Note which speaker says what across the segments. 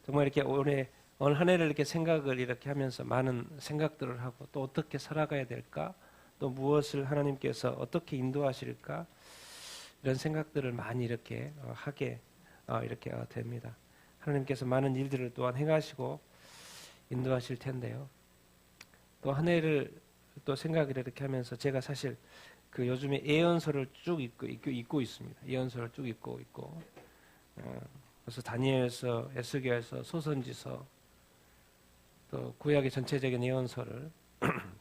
Speaker 1: 정말 이렇게 오늘 한 해를 이렇게 생각을 이렇게 하면서 많은 생각들을 하고 또 어떻게 살아가야 될까? 또 무엇을 하나님께서 어떻게 인도하실까? 이런 생각들을 많이 이렇게 하게 이렇게 됩니다. 하나님께서 많은 일들을 또한 행하시고 인도하실 텐데요. 또 한 해를 또 생각을 이렇게 하면서 제가 사실 그 요즘에 예언서를 쭉 읽고 있습니다. 예언서를 쭉 읽고 있고 그래서 다니엘서, 에스겔서, 소선지서 또 구약의 전체적인 예언서를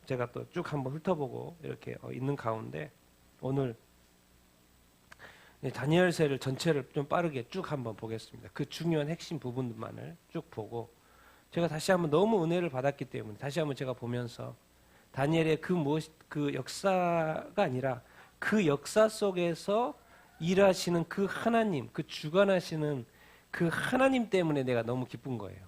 Speaker 1: 제가 또 쭉 한번 훑어보고 이렇게 있는 가운데 오늘 다니엘서를 전체를 좀 빠르게 쭉 한번 보겠습니다. 그 중요한 핵심 부분만을 쭉 보고 제가 다시 한번 너무 은혜를 받았기 때문에 다시 한번 제가 보면서 다니엘의 그 역사가 아니라 그 역사 속에서 일하시는 그 하나님, 그 주관하시는 그 하나님 때문에 내가 너무 기쁜 거예요.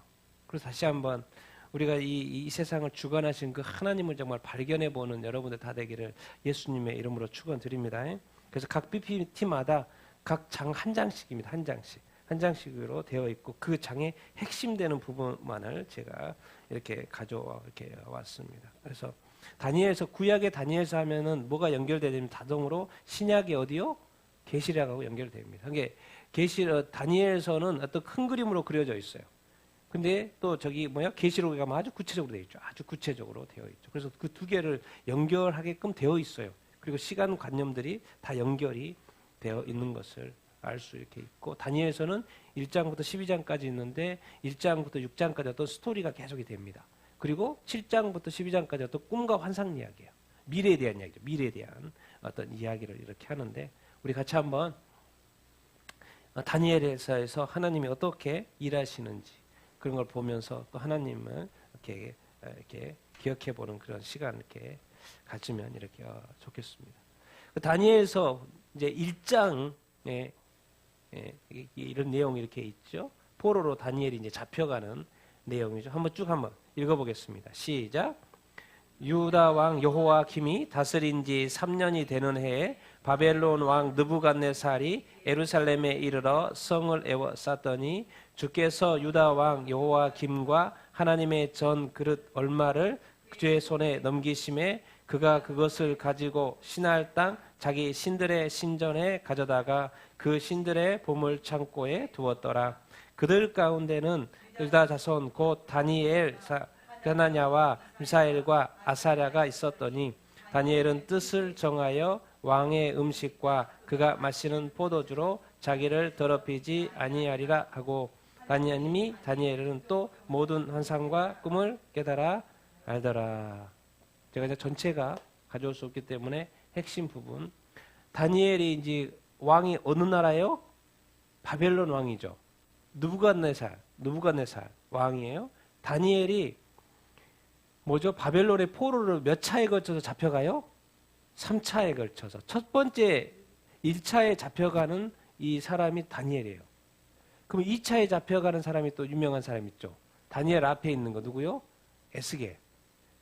Speaker 1: 그래서 다시 한번 우리가 이 세상을 주관하신 그 하나님을 정말 발견해 보는 여러분들 다 되기를 예수님의 이름으로 축원드립니다. 그래서 각 PPT마다 각 장 한 장씩입니다. 한 장씩으로 되어 있고 그 장의 핵심되는 부분만을 제가 이렇게 이렇게 왔습니다. 그래서 다니엘서 구약의 다니엘서 하면은 뭐가 연결되냐면 자동으로 신약의 어디요? 계시록하고 연결됩니다. 이게 다니엘서는 어떤 큰 그림으로 그려져 있어요. 근데 또 계시록에 가면 아주 구체적으로 되어 있죠. 아주 구체적으로 되어 있죠. 그래서 그 두 개를 연결하게끔 되어 있어요. 그리고 시간관념들이 다 연결이 되어 있는 것을 알 수 이렇게 있고 다니엘서는 1장부터 12장까지 있는데 1장부터 6장까지 어떤 스토리가 계속이 됩니다. 그리고 7장부터 12장까지 어떤 꿈과 환상 이야기예요. 미래에 대한 이야기죠. 미래에 대한 어떤 이야기를 이렇게 하는데 우리 같이 한번 다니엘서에서 하나님이 어떻게 일하시는지 그런 걸 보면서 또 하나님을 이렇게 기억해 보는 그런 시간을 이렇게 가지면 이렇게 좋겠습니다. 다니엘서 이제 1장에 이런 내용이 이렇게 있죠. 포로로 다니엘이 이제 잡혀가는 내용이죠. 한번 읽어보겠습니다. 시작. 유다 왕 여호와김이 다스린 지 3년이 되는 해에 바벨론 왕 느부갓네살이 예루살렘에 이르러 성을 에워쌌더니 주께서 유다 왕 여호와김과 하나님의 전 그릇 얼마를 그의 손에 넘기심에 그가 그것을 가지고 신할 땅 자기 신들의 신전에 가져다가 그 신들의 보물 창고에 두었더라. 그들 가운데는 유다 자손 곧 다니엘, 베나냐와 미사엘과 아사랴가 있었더니 다니엘은 뜻을 정하여 왕의 음식과 그가 마시는 포도주로 자기를 더럽히지 아니하리라 하고 다니엘은 또 모든 환상과 꿈을 깨달아 알더라. 제가 이제 전체가 가져올 수 없기 때문에 핵심 부분. 다니엘이 이제 왕이 어느 나라요? 바벨론 왕이죠. 느부갓네살 왕이에요. 다니엘이 바벨론의 포로를 몇 차에 걸쳐서 잡혀가요? 3차에 걸쳐서. 첫 번째 1차에 잡혀가는 이 사람이 다니엘이에요. 그럼 2차에 잡혀가는 사람이 또 유명한 사람 있죠. 다니엘 앞에 있는 거 누구요? 에스겔.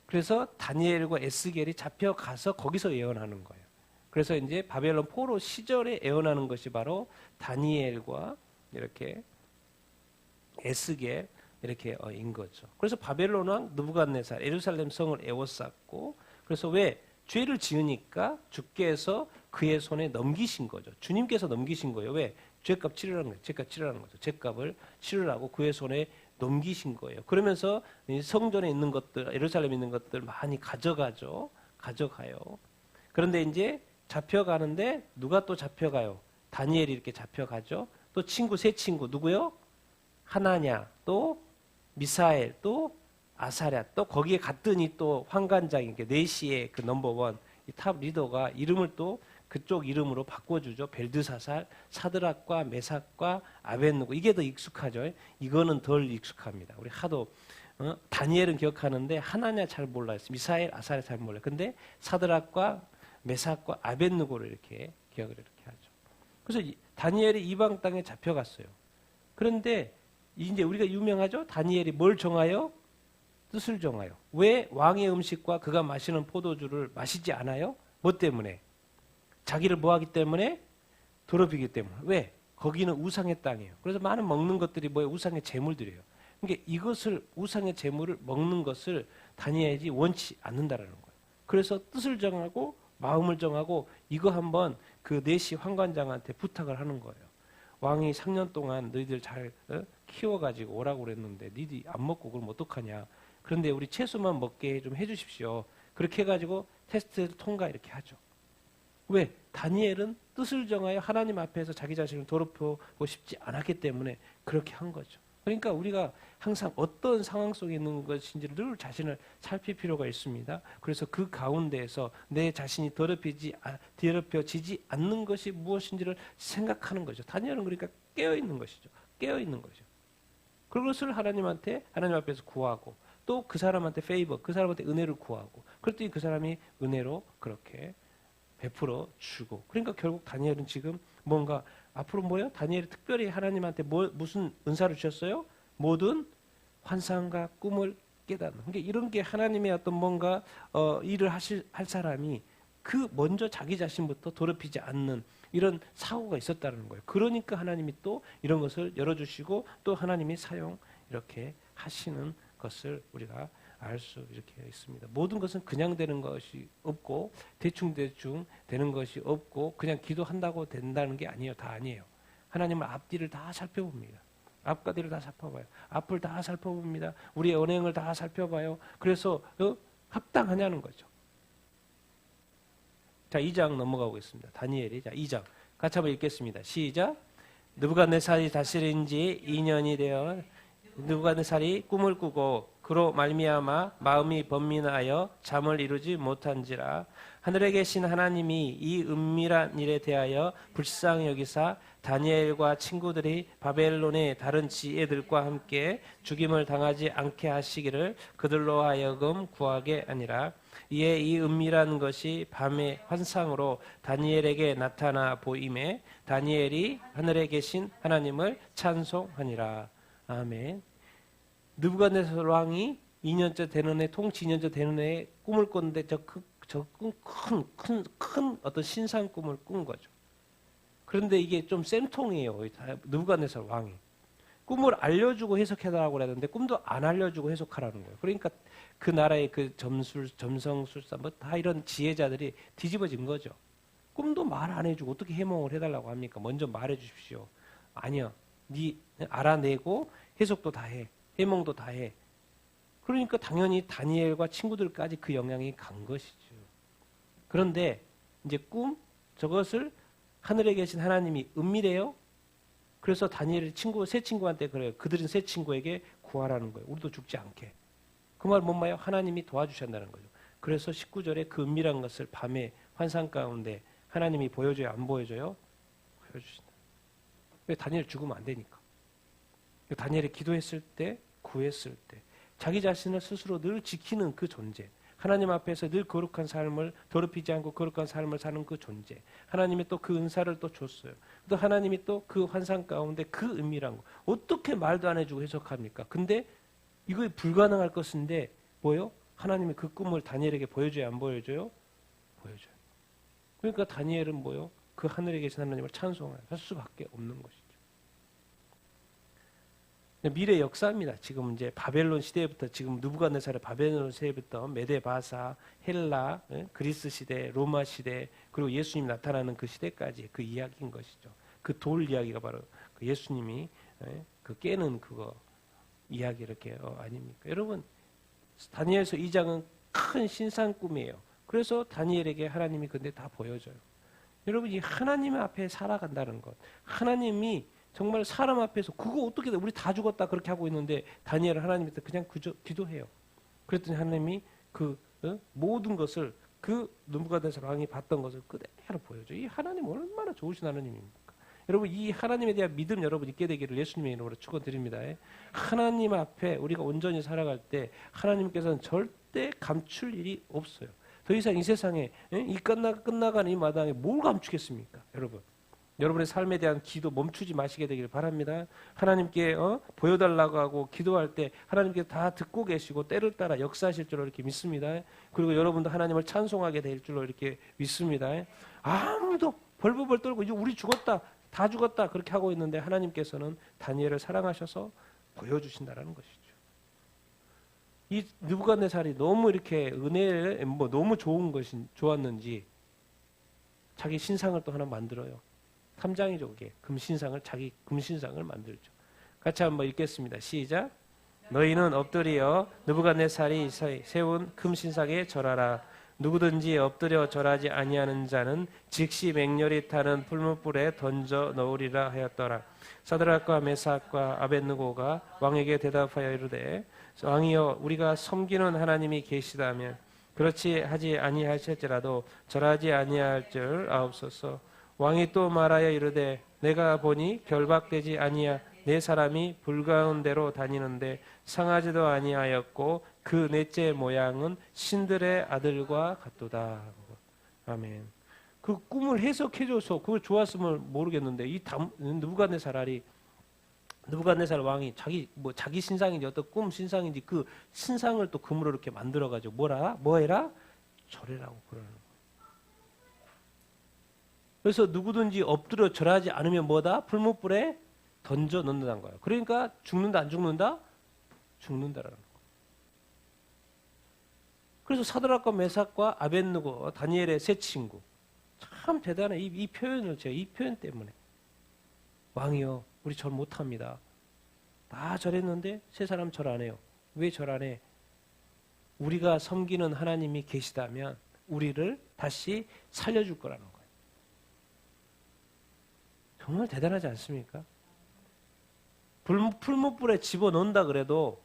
Speaker 1: 그래서 다니엘과 에스겔이 잡혀가서 거기서 예언하는 거예요. 그래서 이제 바벨론 포로 시절에 예언하는 것이 바로 다니엘과 이렇게 에스겔 이렇게 인 거죠. 그래서 바벨론 왕 느부갓네살 예루살렘 성을 에워쌌고 그래서 왜 죄를 지으니까 주께서 그의 손에 넘기신 거죠. 주님께서 넘기신 거예요. 왜? 죄값 치르라는 거예요. 죄값 치르라는 거죠. 죄값을 치르라고 그의 손에 넘기신 거예요. 그러면서 성전에 있는 것들, 예루살렘에 있는 것들 많이 가져가요. 그런데 이제 잡혀가는데 누가 또 잡혀가요? 다니엘이 이렇게 잡혀가죠. 또 세 친구 누구요? 하나냐, 또 미사엘, 또 아사랴, 또 거기에 갔더니 또 환관장인 게 4시의 그 넘버원 이 탑 리더가 이름을 또 그쪽 이름으로 바꿔주죠. 벨드사살, 사드락과 메삭과 아벳느고. 이게 더 익숙하죠. 이거는 덜 익숙합니다. 우리 하도 다니엘은 기억하는데 하나냐 잘 몰라요. 미사엘, 아사랴 잘 몰라요. 근데 사드락과 메삭과 아벳느고를 이렇게 기억을 이렇게 하죠. 그래서 다니엘이 이방 땅에 잡혀갔어요. 그런데 이제 우리가 유명하죠. 다니엘이 뭘 정하여? 뜻을 정하여. 왜 왕의 음식과 그가 마시는 포도주를 마시지 않아요? 뭐 때문에? 자기를 뭐하기 때문에? 더럽히기 때문에. 왜? 거기는 우상의 땅이에요. 그래서 많은 먹는 것들이 뭐예요? 우상의 제물들이에요. 그러니까 이것을 우상의 제물을 먹는 것을 다니엘이 원치 않는다라는 거예요. 그래서 뜻을 정하고 마음을 정하고 이거 한번 그 네시 환관장한테 부탁을 하는 거예요. 왕이 3년 동안 너희들 잘 키워가지고 오라고 그랬는데 너희들이 안 먹고 그럼 어떡하냐. 그런데 우리 채소만 먹게 좀 해주십시오. 그렇게 해가지고 테스트를 통과 이렇게 하죠. 왜? 다니엘은 뜻을 정하여 하나님 앞에서 자기 자신을 더럽히고 싶지 않았기 때문에 그렇게 한 거죠. 그러니까 우리가 항상 어떤 상황 속에 있는 것인지를 늘 자신을 살필 필요가 있습니다. 그래서 그 가운데에서 내 자신이 더럽혀지지 않는 것이 무엇인지를 생각하는 거죠. 다니엘은 그러니까 깨어있는 것이죠. 깨어있는 거죠. 그것을 하나님 앞에서 구하고 또 그 사람한테 페이버, 그 사람한테 은혜를 구하고 그랬더니 그 사람이 은혜로 그렇게 베풀어 주고. 그러니까 결국 다니엘은 지금 뭔가 앞으로 뭐예요? 다니엘이 특별히 하나님한테 무슨 은사를 주셨어요? 모든 환상과 꿈을 깨닫는. 그러니까 이런 게 하나님의 어떤 뭔가 일을 할 사람이 그 먼저 자기 자신부터 더럽히지 않는 이런 사고가 있었다는 거예요. 그러니까 하나님이 또 이런 것을 열어주시고 또 하나님이 사용 이렇게 하시는 것을 우리가 알 수 이렇게 있습니다. 모든 것은 그냥 되는 것이 없고 대충 되는 것이 없고 그냥 기도한다고 된다는 게 아니에요. 다 아니에요. 하나님은 앞뒤를 다 살펴봅니다. 앞과 뒤를 다 살펴봐요. 앞을 다 살펴봅니다. 우리의 언행을 다 살펴봐요. 그래서 합당하냐는 거죠. 자, 2장 넘어가보겠습니다. 다니엘이. 자, 2장. 같이 한번 읽겠습니다. 시작. 느부갓네살이 다스린 지 2년이 되어 느부갓네살이 꿈을 꾸고 그로 말미암아 마음이 번민하여 잠을 이루지 못한지라. 하늘에 계신 하나님이 이 은밀한 일에 대하여 불쌍히 여기사 다니엘과 친구들이 바벨론의 다른 지혜들과 함께 죽임을 당하지 않게 하시기를 그들로 하여금 구하게 아니라. 이에 이 은밀한 것이 밤의 환상으로 다니엘에게 나타나 보임에 다니엘이 하늘에 계신 하나님을 찬송하니라. 아멘. 느부갓네살 왕이 2년째 되는 해, 통치 2년째 되는 해에 꿈을 꿨는데 큰 어떤 신상 꿈을 꾼 거죠. 그런데 이게 좀 쌤통이에요. 느부갓네살 왕이. 꿈을 알려주고 해석해달라고 그랬는데 꿈도 안 알려주고 해석하라는 거예요. 그러니까 그 나라의 그 점성술사 뭐 다 이런 지혜자들이 뒤집어진 거죠. 꿈도 말 안 해주고 어떻게 해몽을 해달라고 합니까? 먼저 말해 주십시오. 아니요. 네 알아내고 해석도 다 해. 해몽도 다 해. 그러니까 당연히 다니엘과 친구들까지 그 영향이 간 것이죠. 그런데 이제 저것을 하늘에 계신 하나님이 은밀해요. 그래서 다니엘의 새 친구한테 그래요. 그들은 새 친구에게 구하라는 거예요. 우리도 죽지 않게. 그 말 뭔 말이에요? 하나님이 도와주신다는 거죠. 그래서 19절에 그 은밀한 것을 밤에 환상 가운데 하나님이 보여줘요? 안 보여줘요? 보여주신다. 왜? 다니엘 죽으면 안 되니까. 다니엘이 기도했을 때, 구했을 때 자기 자신을 스스로 늘 지키는 그 존재, 하나님 앞에서 늘 거룩한 삶을 더럽히지 않고 거룩한 삶을 사는 그 존재, 하나님이 또 그 은사를 또 줬어요. 또 하나님이 또 그 환상 가운데 그 은밀한 거 어떻게 말도 안 해주고 해석합니까? 근데 이거 불가능할 것인데 뭐요? 하나님이 그 꿈을 다니엘에게 보여줘요? 안 보여줘요? 보여줘요. 그러니까 다니엘은 뭐요? 그 하늘에 계신 하나님을 찬송할 수밖에 없는 것이죠. 미래 역사입니다. 지금 이제 바벨론 시대부터 지금 느부갓네살의 바벨론 시대부터 메데바사, 헬라, 그리스 시대, 로마 시대 그리고 예수님 나타나는 그 시대까지 그 이야기인 것이죠. 그 돌 이야기가 바로 그 예수님이 그 깨는 그거 이야기 이렇게 아닙니까? 여러분 다니엘서 2장은 큰 신상 꿈이에요. 그래서 다니엘에게 하나님이 근데 다 보여줘요. 여러분 이 하나님 앞에 살아간다는 것, 하나님이 정말 사람 앞에서 그거 어떻게 돼? 우리 다 죽었다 그렇게 하고 있는데 다니엘은 하나님한테 그냥 기도해요. 그랬더니 하나님이 그 모든 것을 그 느부갓네살 왕이 봤던 것을 그대로 보여줘요. 이 하나님 얼마나 좋으신 하나님입니까? 여러분 이 하나님에 대한 믿음 여러분 있게 되기를 예수님의 이름으로 축원드립니다. 하나님 앞에 우리가 온전히 살아갈 때 하나님께서는 절대 감출 일이 없어요. 더 이상 이 세상에 이 끝나가는 이 마당에 뭘 감추겠습니까? 여러분의 삶에 대한 기도 멈추지 마시게 되기를 바랍니다. 하나님께 보여달라고 하고 기도할 때 하나님께 다 듣고 계시고 때를 따라 역사하실 줄로 이렇게 믿습니다. 그리고 여러분도 하나님을 찬송하게 될 줄로 이렇게 믿습니다. 아무도 벌벌벌 떨고 이제 우리 죽었다 다 죽었다 그렇게 하고 있는데 하나님께서는 다니엘을 사랑하셔서 보여주신다라는 것이죠. 이 느부갓네살이 너무 이렇게 은혜 너무 좋았는지 자기 신상을 또 하나 만들어요. 3장이죠, 그게. 자기 금신상을 만들죠. 같이 한번 읽겠습니다. 시작. 너희는 엎드려 느부갓네살이 세운 금신상에 절하라. 누구든지 엎드려 절하지 아니하는 자는 즉시 맹렬히 타는 풀무불에 던져 넣으리라 하였더라. 사드락과 메삭과 아벳느고가 왕에게 대답하여 이르되 왕이여 우리가 섬기는 하나님이 계시다면 그렇지 하지 아니하실지라도 절하지 아니할 줄 아옵소서. 왕이 또 말하여 이르되 내가 보니 결박되지 아니하 네 사람이 불 가운데로 다니는데 상하지도 아니하였고 그 넷째 모양은 신들의 아들과 같도다. 아멘. 그 꿈을 해석해줘서 그걸 좋았으면 모르겠는데 이 느부갓네살 왕이 자기 신상인지 어떤 꿈 신상인지 그 신상을 또 금으로 이렇게 만들어 가지고 뭐 해라? 절해라고 그러는 거예요. 그래서 누구든지 엎드려 절하지 않으면 뭐다? 풀무불에 던져 넣는다는 거예요. 그러니까 죽는다 안 죽는다? 죽는다라는 거예요. 그래서 사드락과 메삭과 아벳느고 다니엘의 세 친구 참 대단해. 이 표현을 제가 이 표현 때문에 왕이요 우리 절 못합니다. 다 절했는데 세 사람 절 안 해요. 왜 절 안 해? 우리가 섬기는 하나님이 계시다면 우리를 다시 살려줄 거라는 거예요. 정말 대단하지 않습니까? 풀무불에 집어넣는다 그래도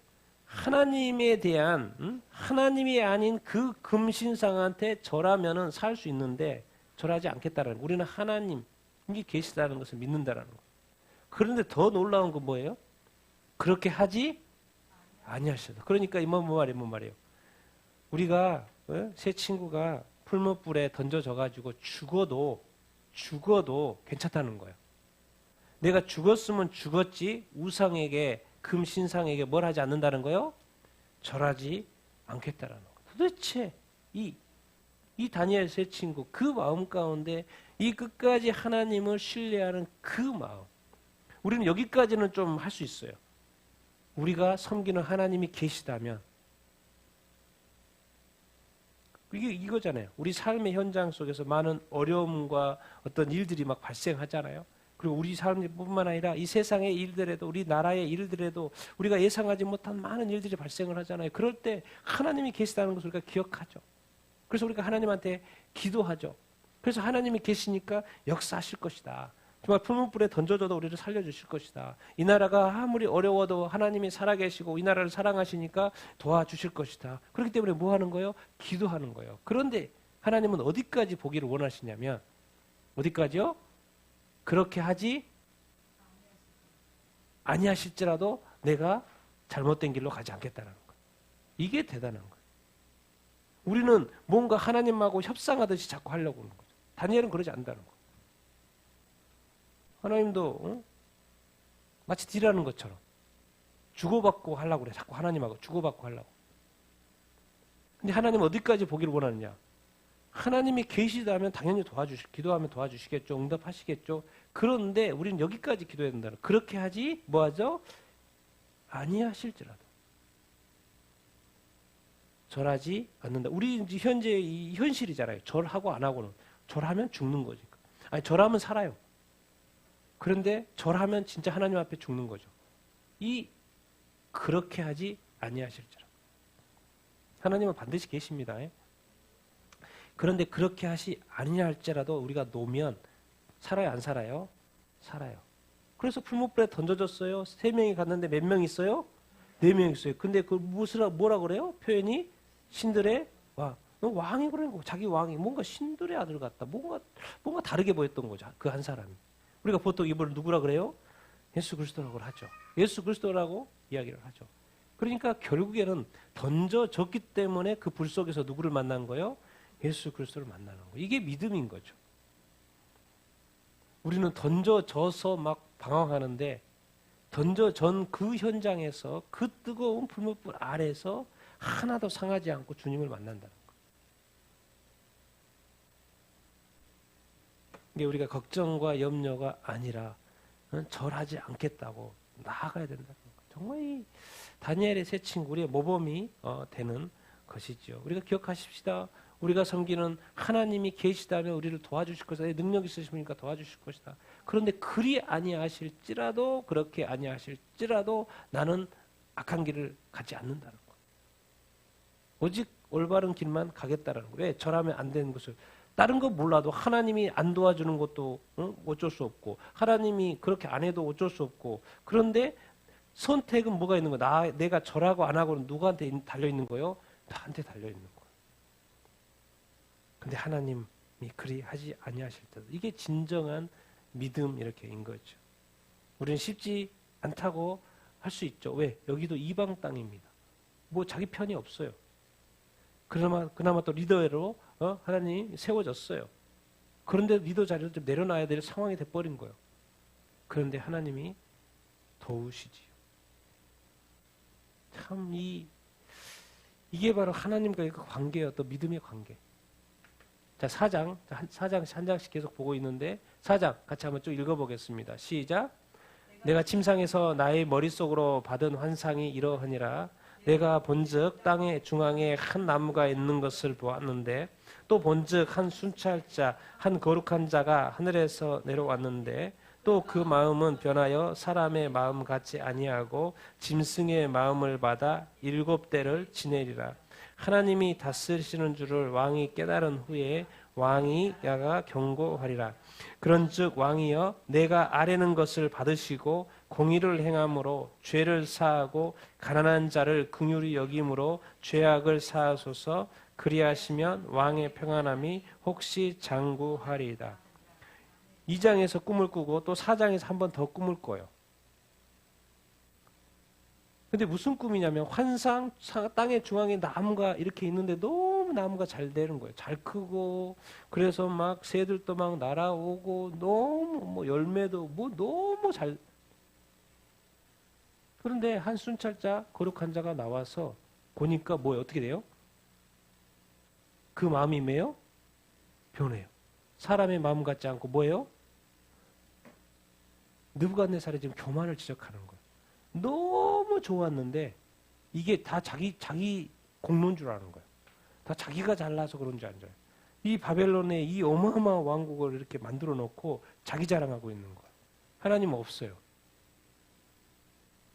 Speaker 1: 하나님에 대한 하나님이 아닌 그 금신상한테 절하면은 살 수 있는데 절하지 않겠다라는 거예요. 우리는 하나님이 계시다는 것을 믿는다라는 거예요. 그런데 더 놀라운 건 뭐예요? 그렇게 하지 아니하셔도. 그러니까 뭔 말이에요? 우리가 세 친구가 풀무불에 던져져 가지고 죽어도 괜찮다는 거예요. 내가 죽었으면 죽었지 우상에게 금신상에게 뭘 하지 않는다는 거요? 절하지 않겠다라는 거. 도대체 이 다니엘 세 친구 그 마음 가운데 이 끝까지 하나님을 신뢰하는 그 마음. 우리는 여기까지는 좀 할 수 있어요. 우리가 섬기는 하나님이 계시다면 이거잖아요. 우리 삶의 현장 속에서 많은 어려움과 어떤 일들이 막 발생하잖아요. 그리고 우리 삶뿐만 아니라 이 세상의 일들에도 우리 나라의 일들에도 우리가 예상하지 못한 많은 일들이 발생을 하잖아요. 그럴 때 하나님이 계시다는 것을 우리가 기억하죠. 그래서 우리가 하나님한테 기도하죠. 그래서 하나님이 계시니까 역사하실 것이다. 정말 풀무불에 던져줘도 우리를 살려주실 것이다. 이 나라가 아무리 어려워도 하나님이 살아계시고 이 나라를 사랑하시니까 도와주실 것이다. 그렇기 때문에 뭐 하는 거예요? 기도하는 거예요. 그런데 하나님은 어디까지 보기를 원하시냐면 어디까지요? 그렇게 하지 아니하실지라도 내가 잘못된 길로 가지 않겠다는 거예요. 이게 대단한 거예요. 우리는 뭔가 하나님하고 협상하듯이 자꾸 하려고 하는 거죠. 다니엘은 그러지 않는다는 거예요. 하나님도 마치 딜하는 것처럼 주고받고 하려고 그래. 자꾸 하나님하고 주고받고 하려고. 근데 하나님은 어디까지 보기를 원하느냐? 하나님이 계시다면 당연히 기도하면 도와주시겠죠. 응답하시겠죠. 그런데 우리는 여기까지 기도해야 된다는. 그렇게 하지 뭐하죠? 아니하실지라도 절하지 않는다. 우리 이제 현재 이 현실이잖아요. 절하고 안 하고는. 절하면 죽는 거지. 아니 절하면 살아요. 그런데 절하면 진짜 하나님 앞에 죽는 거죠. 그렇게 하지 아니하실지라도. 하나님은 반드시 계십니다. 그런데 그렇게 하시 아니할지라도 우리가 놓으면 살아요, 안 살아요? 살아요. 그래서 풀무불에 던져졌어요. 3명이 갔는데 몇 명 있어요? 4명 있어요. 근데 뭐라 그래요? 표현이 신들의 왕이 그러는 거고 자기 왕이 뭔가 신들의 아들 같다. 뭔가 다르게 보였던 거죠. 그 한 사람이. 우리가 보통 이분을 누구라 그래요? 예수 그리스도라고 하죠. 예수 그리스도라고 이야기를 하죠. 그러니까 결국에는 던져졌기 때문에 그 불 속에서 누구를 만난 거예요? 예수 그리스도를 만나는 거예요. 이게 믿음인 거죠. 우리는 던져져서 막 방황하는데 던져전 그 현장에서 그 뜨거운 풀무불 아래서 하나도 상하지 않고 주님을 만난다는 거예요. 이게 우리가 걱정과 염려가 아니라 절하지 않겠다고 나아가야 된다는 거예요. 정말 이 다니엘의 세 친구, 우리의 모범이 되는 것이죠. 우리가 기억하십시다. 우리가 섬기는 하나님이 계시다면 우리를 도와주실 것이다. 능력 있으시니까 도와주실 것이다. 그런데 그리 아니하실지라도, 그렇게 아니하실지라도 나는 악한 길을 가지 않는다는 거. 오직 올바른 길만 가겠다라는 거. 왜? 절하면 안 되는 것을. 다른 거 몰라도 하나님이 안 도와주는 것도 어쩔 수 없고, 하나님이 그렇게 안 해도 어쩔 수 없고, 그런데 선택은 뭐가 있는 거야? 내가 절하고 안 하고는 누구한테 달려 있는 거요? 나한테 달려 있는 거. 근데 하나님이 그리 하지 아니하실 때, 이게 진정한 믿음 이렇게인 거죠. 우리는 쉽지 않다고 할 수 있죠. 왜? 여기도 이방 땅입니다. 뭐 자기 편이 없어요. 그나마 또 리더로 하나님 세워졌어요. 그런데 리더 자리를 좀 내려놔야 될 상황이 돼버린 거예요. 그런데 하나님이 도우시지요. 참 이게 바로 하나님과의 그 관계예요. 또 믿음의 관계. 자, 4장 한 장씩 계속 보고 있는데 4장 같이 한번 쭉 읽어보겠습니다. 시작. 내가 침상에서 나의 머릿속으로 받은 환상이 이러하니라. 내가 본즉 땅의 중앙에 한 나무가 있는 것을 보았는데 또 본즉 한 순찰자 한 거룩한 자가 하늘에서 내려왔는데 또 그 마음은 변하여 사람의 마음 같지 아니하고 짐승의 마음을 받아 7대를 지내리라. 하나님이 다스리시는 줄을 왕이 깨달은 후에 왕이 야가 경고하리라. 그런즉 왕이여 내가 아뢰는 것을 받으시고 공의를 행함으로 죄를 사하고 가난한 자를 긍휼히 여김으로 죄악을 사하소서. 그리하시면 왕의 평안함이 혹시 장구하리이다. 2장에서 꿈을 꾸고 또 4장에서 한 번 더 꿈을 꿔요. 근데 무슨 꿈이냐면 환상, 땅의 중앙에 나무가 이렇게 있는데 너무 나무가 잘 되는 거예요. 잘 크고 그래서 막 새들도 막 날아오고 너무 뭐 열매도 뭐 너무 잘. 그런데 한 순찰자 거룩한 자가 나와서 보니까 뭐예요? 어떻게 돼요? 그 마음이 뭐예요? 변해요. 사람의 마음 같지 않고 뭐예요? 느부갓네살이 지금 교만을 지적하는 거예요. 너무 좋았는데 이게 다 자기 공로인 줄 아는 거예요. 다 자기가 잘나서 그런 줄 알아요. 이 바벨론의 이 어마어마한 왕국을 이렇게 만들어 놓고 자기 자랑하고 있는 거예요. 하나님 없어요.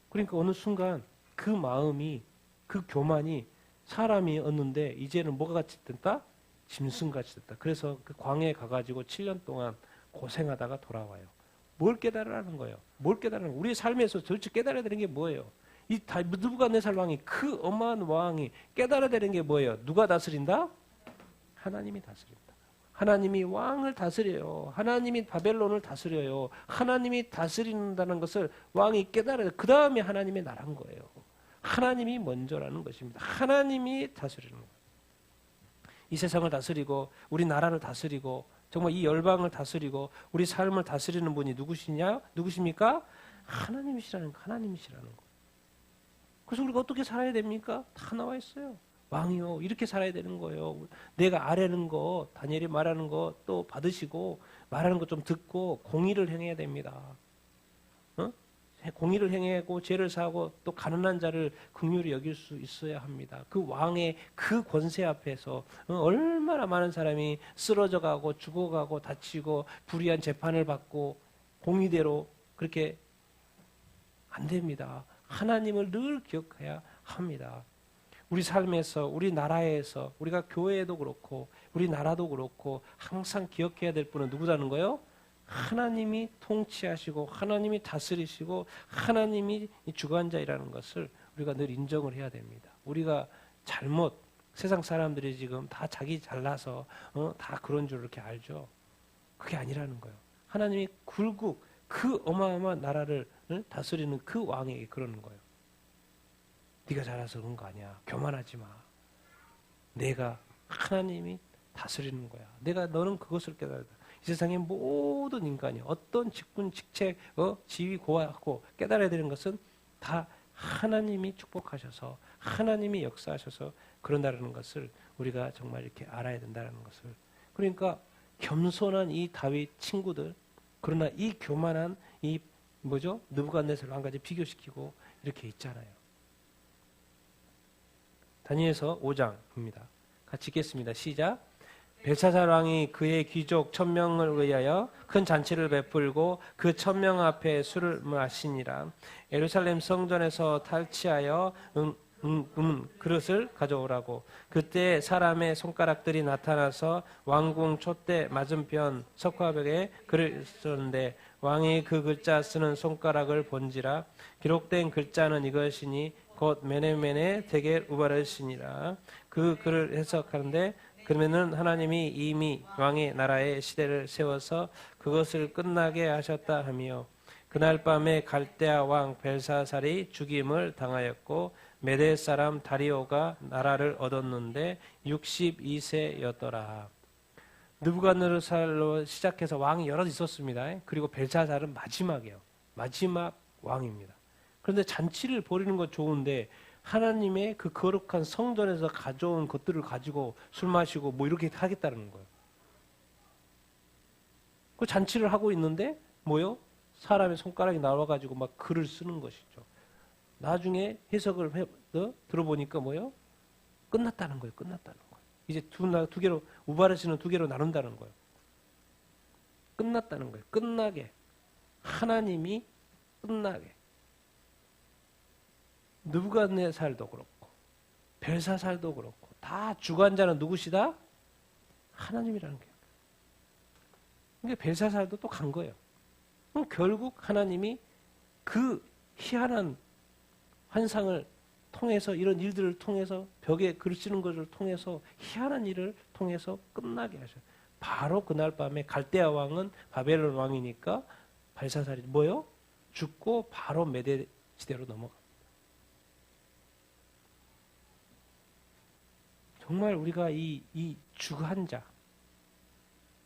Speaker 1: 그러니까 어느 순간 그 마음이, 그 교만이 사람이 얻는데 이제는 뭐가 같이 됐다? 짐승같이 됐다. 그래서 그 광야에 가가지고 7년 동안 고생하다가 돌아와요. 뭘 깨달으라는 거예요? 뭘 깨달으라는 거예요? 우리의 삶에서 도대체 깨달아야 되는 게 뭐예요? 이 느부갓네살 왕이, 그 어마한 왕이 깨달아야 되는 게 뭐예요? 누가 다스린다? 하나님이 다스린다. 하나님이 왕을 다스려요. 하나님이 바벨론을 다스려요. 하나님이 다스린다는 것을 왕이 깨달아요. 그 다음에 하나님의 나라인 거예요. 하나님이 먼저라는 것입니다. 하나님이 다스리는 거예요. 이 세상을 다스리고 우리 나라를 다스리고 정말 이 열방을 다스리고 우리 삶을 다스리는 분이 누구십니까? 하나님이시라는 거. 그래서 우리가 어떻게 살아야 됩니까? 다 나와 있어요. 왕이요, 이렇게 살아야 되는 거예요. 내가 아뢰는 거, 다니엘이 말하는 거 또 받으시고 말하는 거 좀 듣고 공의를 행해야 됩니다. 공의를 행하고 죄를 사하고 또 가난한 자를 긍휼히 여길 수 있어야 합니다. 그 왕의 그 권세 앞에서 얼마나 많은 사람이 쓰러져 가고 죽어가고 다치고 불의한 재판을 받고 공의대로 그렇게 안 됩니다. 하나님을 늘 기억해야 합니다. 우리 삶에서, 우리 나라에서, 우리가 교회에도 그렇고 우리 나라도 그렇고 항상 기억해야 될 분은 누구라는 거예요? 하나님이 통치하시고 하나님이 다스리시고 하나님이 주관자이라는 것을 우리가 늘 인정을 해야 됩니다. 우리가 세상 사람들이 지금 다 자기 잘나서 다 그런 줄 이렇게 알죠. 그게 아니라는 거예요. 하나님이 굴국 그 어마어마한 나라를 다스리는 그 왕에게 그러는 거예요. 네가 잘나서 그런 거 아니야. 교만하지 마. 내가 하나님이 다스리는 거야. 너는 그것을 깨달아. 이 세상의 모든 인간이 어떤 직분, 직책, 지위, 고하고 깨달아야 되는 것은 다 하나님이 축복하셔서 하나님이 역사하셔서 그런다는 것을 우리가 정말 이렇게 알아야 된다는 것을. 그러니까 겸손한 이 다윗 친구들, 그러나 이 교만한 이 느부갓네살 왕까지 비교시키고 이렇게 있잖아요. 다니엘서 5장입니다. 같이 읽겠습니다. 시작. 벨사살 왕이 그의 귀족 1000명을 위하여 큰 잔치를 베풀고 그 1000명 앞에 술을 마시니라. 예루살렘 성전에서 탈취하여 그릇을 가져오라고. 그때 사람의 손가락들이 나타나서 왕궁 촛대 맞은편 석화벽에 글을 썼는데 왕이 그 글자 쓰는 손가락을 본지라. 기록된 글자는 이것이니 곧 메네메네 데겔 우바르시니라. 그 글을 해석하는데 그러면은 하나님이 이미 왕의 나라의 시대를 세워서 그것을 끝나게 하셨다 하며 그날 밤에 갈대아 왕 벨사살이 죽임을 당하였고 메대 사람 다리오가 나라를 얻었는데 62세였더라. 느부갓네살로 시작해서 왕이 여러 있었습니다. 그리고 벨사살은 마지막이에요. 마지막 왕입니다. 그런데 잔치를 벌이는 건 좋은데 하나님의 그 거룩한 성전에서 가져온 것들을 가지고 술 마시고 뭐 이렇게 하겠다는 거예요. 그 잔치를 하고 있는데 뭐요? 사람의 손가락이 나와가지고 막 글을 쓰는 것이죠. 나중에 해석을 들어보니까 뭐요? 끝났다는 거예요. 끝났다는 거예요. 이제 두 개로 우바르시는 두 개로 나눈다는 거예요. 끝났다는 거예요. 끝나게. 하나님이 끝나게. 느부갓네살도 그렇고 벨사살도 그렇고 다 주관자는 누구시다? 하나님이라는 거예요. 그러니까 벨사살도 또 간 거예요. 그럼 결국 하나님이 그 희한한 환상을 통해서 이런 일들을 통해서 벽에 글 쓰는 것을 통해서 희한한 일을 통해서 끝나게 하셔요. 바로 그날 밤에 갈대아 왕은 바벨론 왕이니까 벨사살이 뭐요? 죽고 바로 메대 시대로 넘어가. 정말 우리가 이 주관자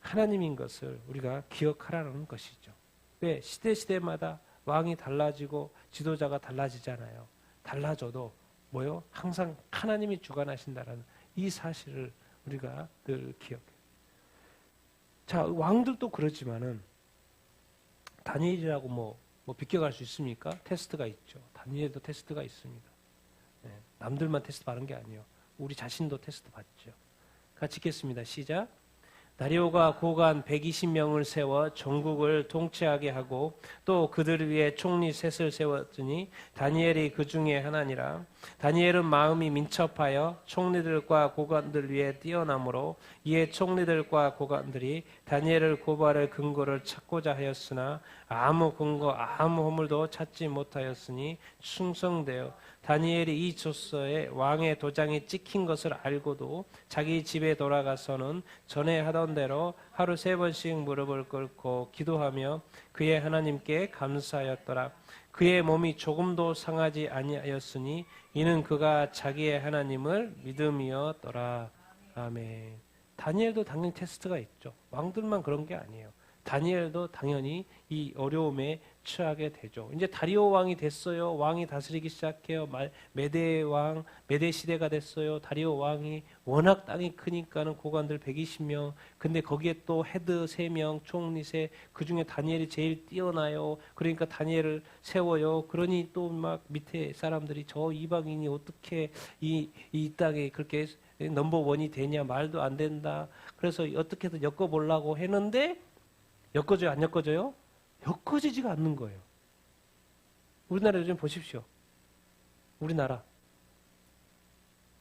Speaker 1: 하나님인 것을 우리가 기억하라는 것이죠. 왜? 시대마다 왕이 달라지고 지도자가 달라지잖아요. 달라져도 뭐요? 항상 하나님이 주관하신다는 이 사실을 우리가 늘 기억해요. 자, 왕들도 그렇지만은 다니엘이라고 뭐 비껴갈 수 있습니까? 테스트가 있죠. 다니엘도 테스트가 있습니다. 네, 남들만 테스트 받은 게 아니에요. 우리 자신도 테스트 받죠. 같이 읽겠습니다. 시작. 다리오가 고관 120명을 세워 전국을 통치하게 하고 또 그들 위에 총리 셋을 세웠더니 다니엘이 그 중에 하나니라. 다니엘은 마음이 민첩하여 총리들과 고관들 위에 뛰어나므로 이에 총리들과 고관들이 다니엘을 고발할 근거를 찾고자 하였으나 아무 근거 아무 허물도 찾지 못하였으니 충성되어 다니엘이 이 조서에 왕의 도장이 찍힌 것을 알고도 자기 집에 돌아가서는 전에 하던 대로 하루 3번씩 무릎을 꿇고 기도하며 그의 하나님께 감사하였더라. 그의 몸이 조금도 상하지 아니하였으니 이는 그가 자기의 하나님을 믿음이었더라. 아멘. 다니엘도 당연히 테스트가 있죠. 왕들만 그런 게 아니에요. 다니엘도 당연히 이 어려움에 처하게 되죠. 이제 다리오 왕이 됐어요. 왕이 다스리기 시작해요. 메대 왕, 메대 시대가 됐어요. 다리오 왕이 워낙 땅이 크니까는 고관들 120명. 근데 거기에 또 헤드 3명, 총리 셋. 그 중에 다니엘이 제일 뛰어나요. 그러니까 다니엘을 세워요. 그러니 또 막 밑에 사람들이 저 이방인이 어떻게 이 땅에 그렇게 넘버 원이 되냐, 말도 안 된다. 그래서 어떻게든 엮어보려고 했는데 엮어져요? 안 엮어져요? 엮어지지가 않는 거예요. 우리나라 요즘 보십시오. 우리나라.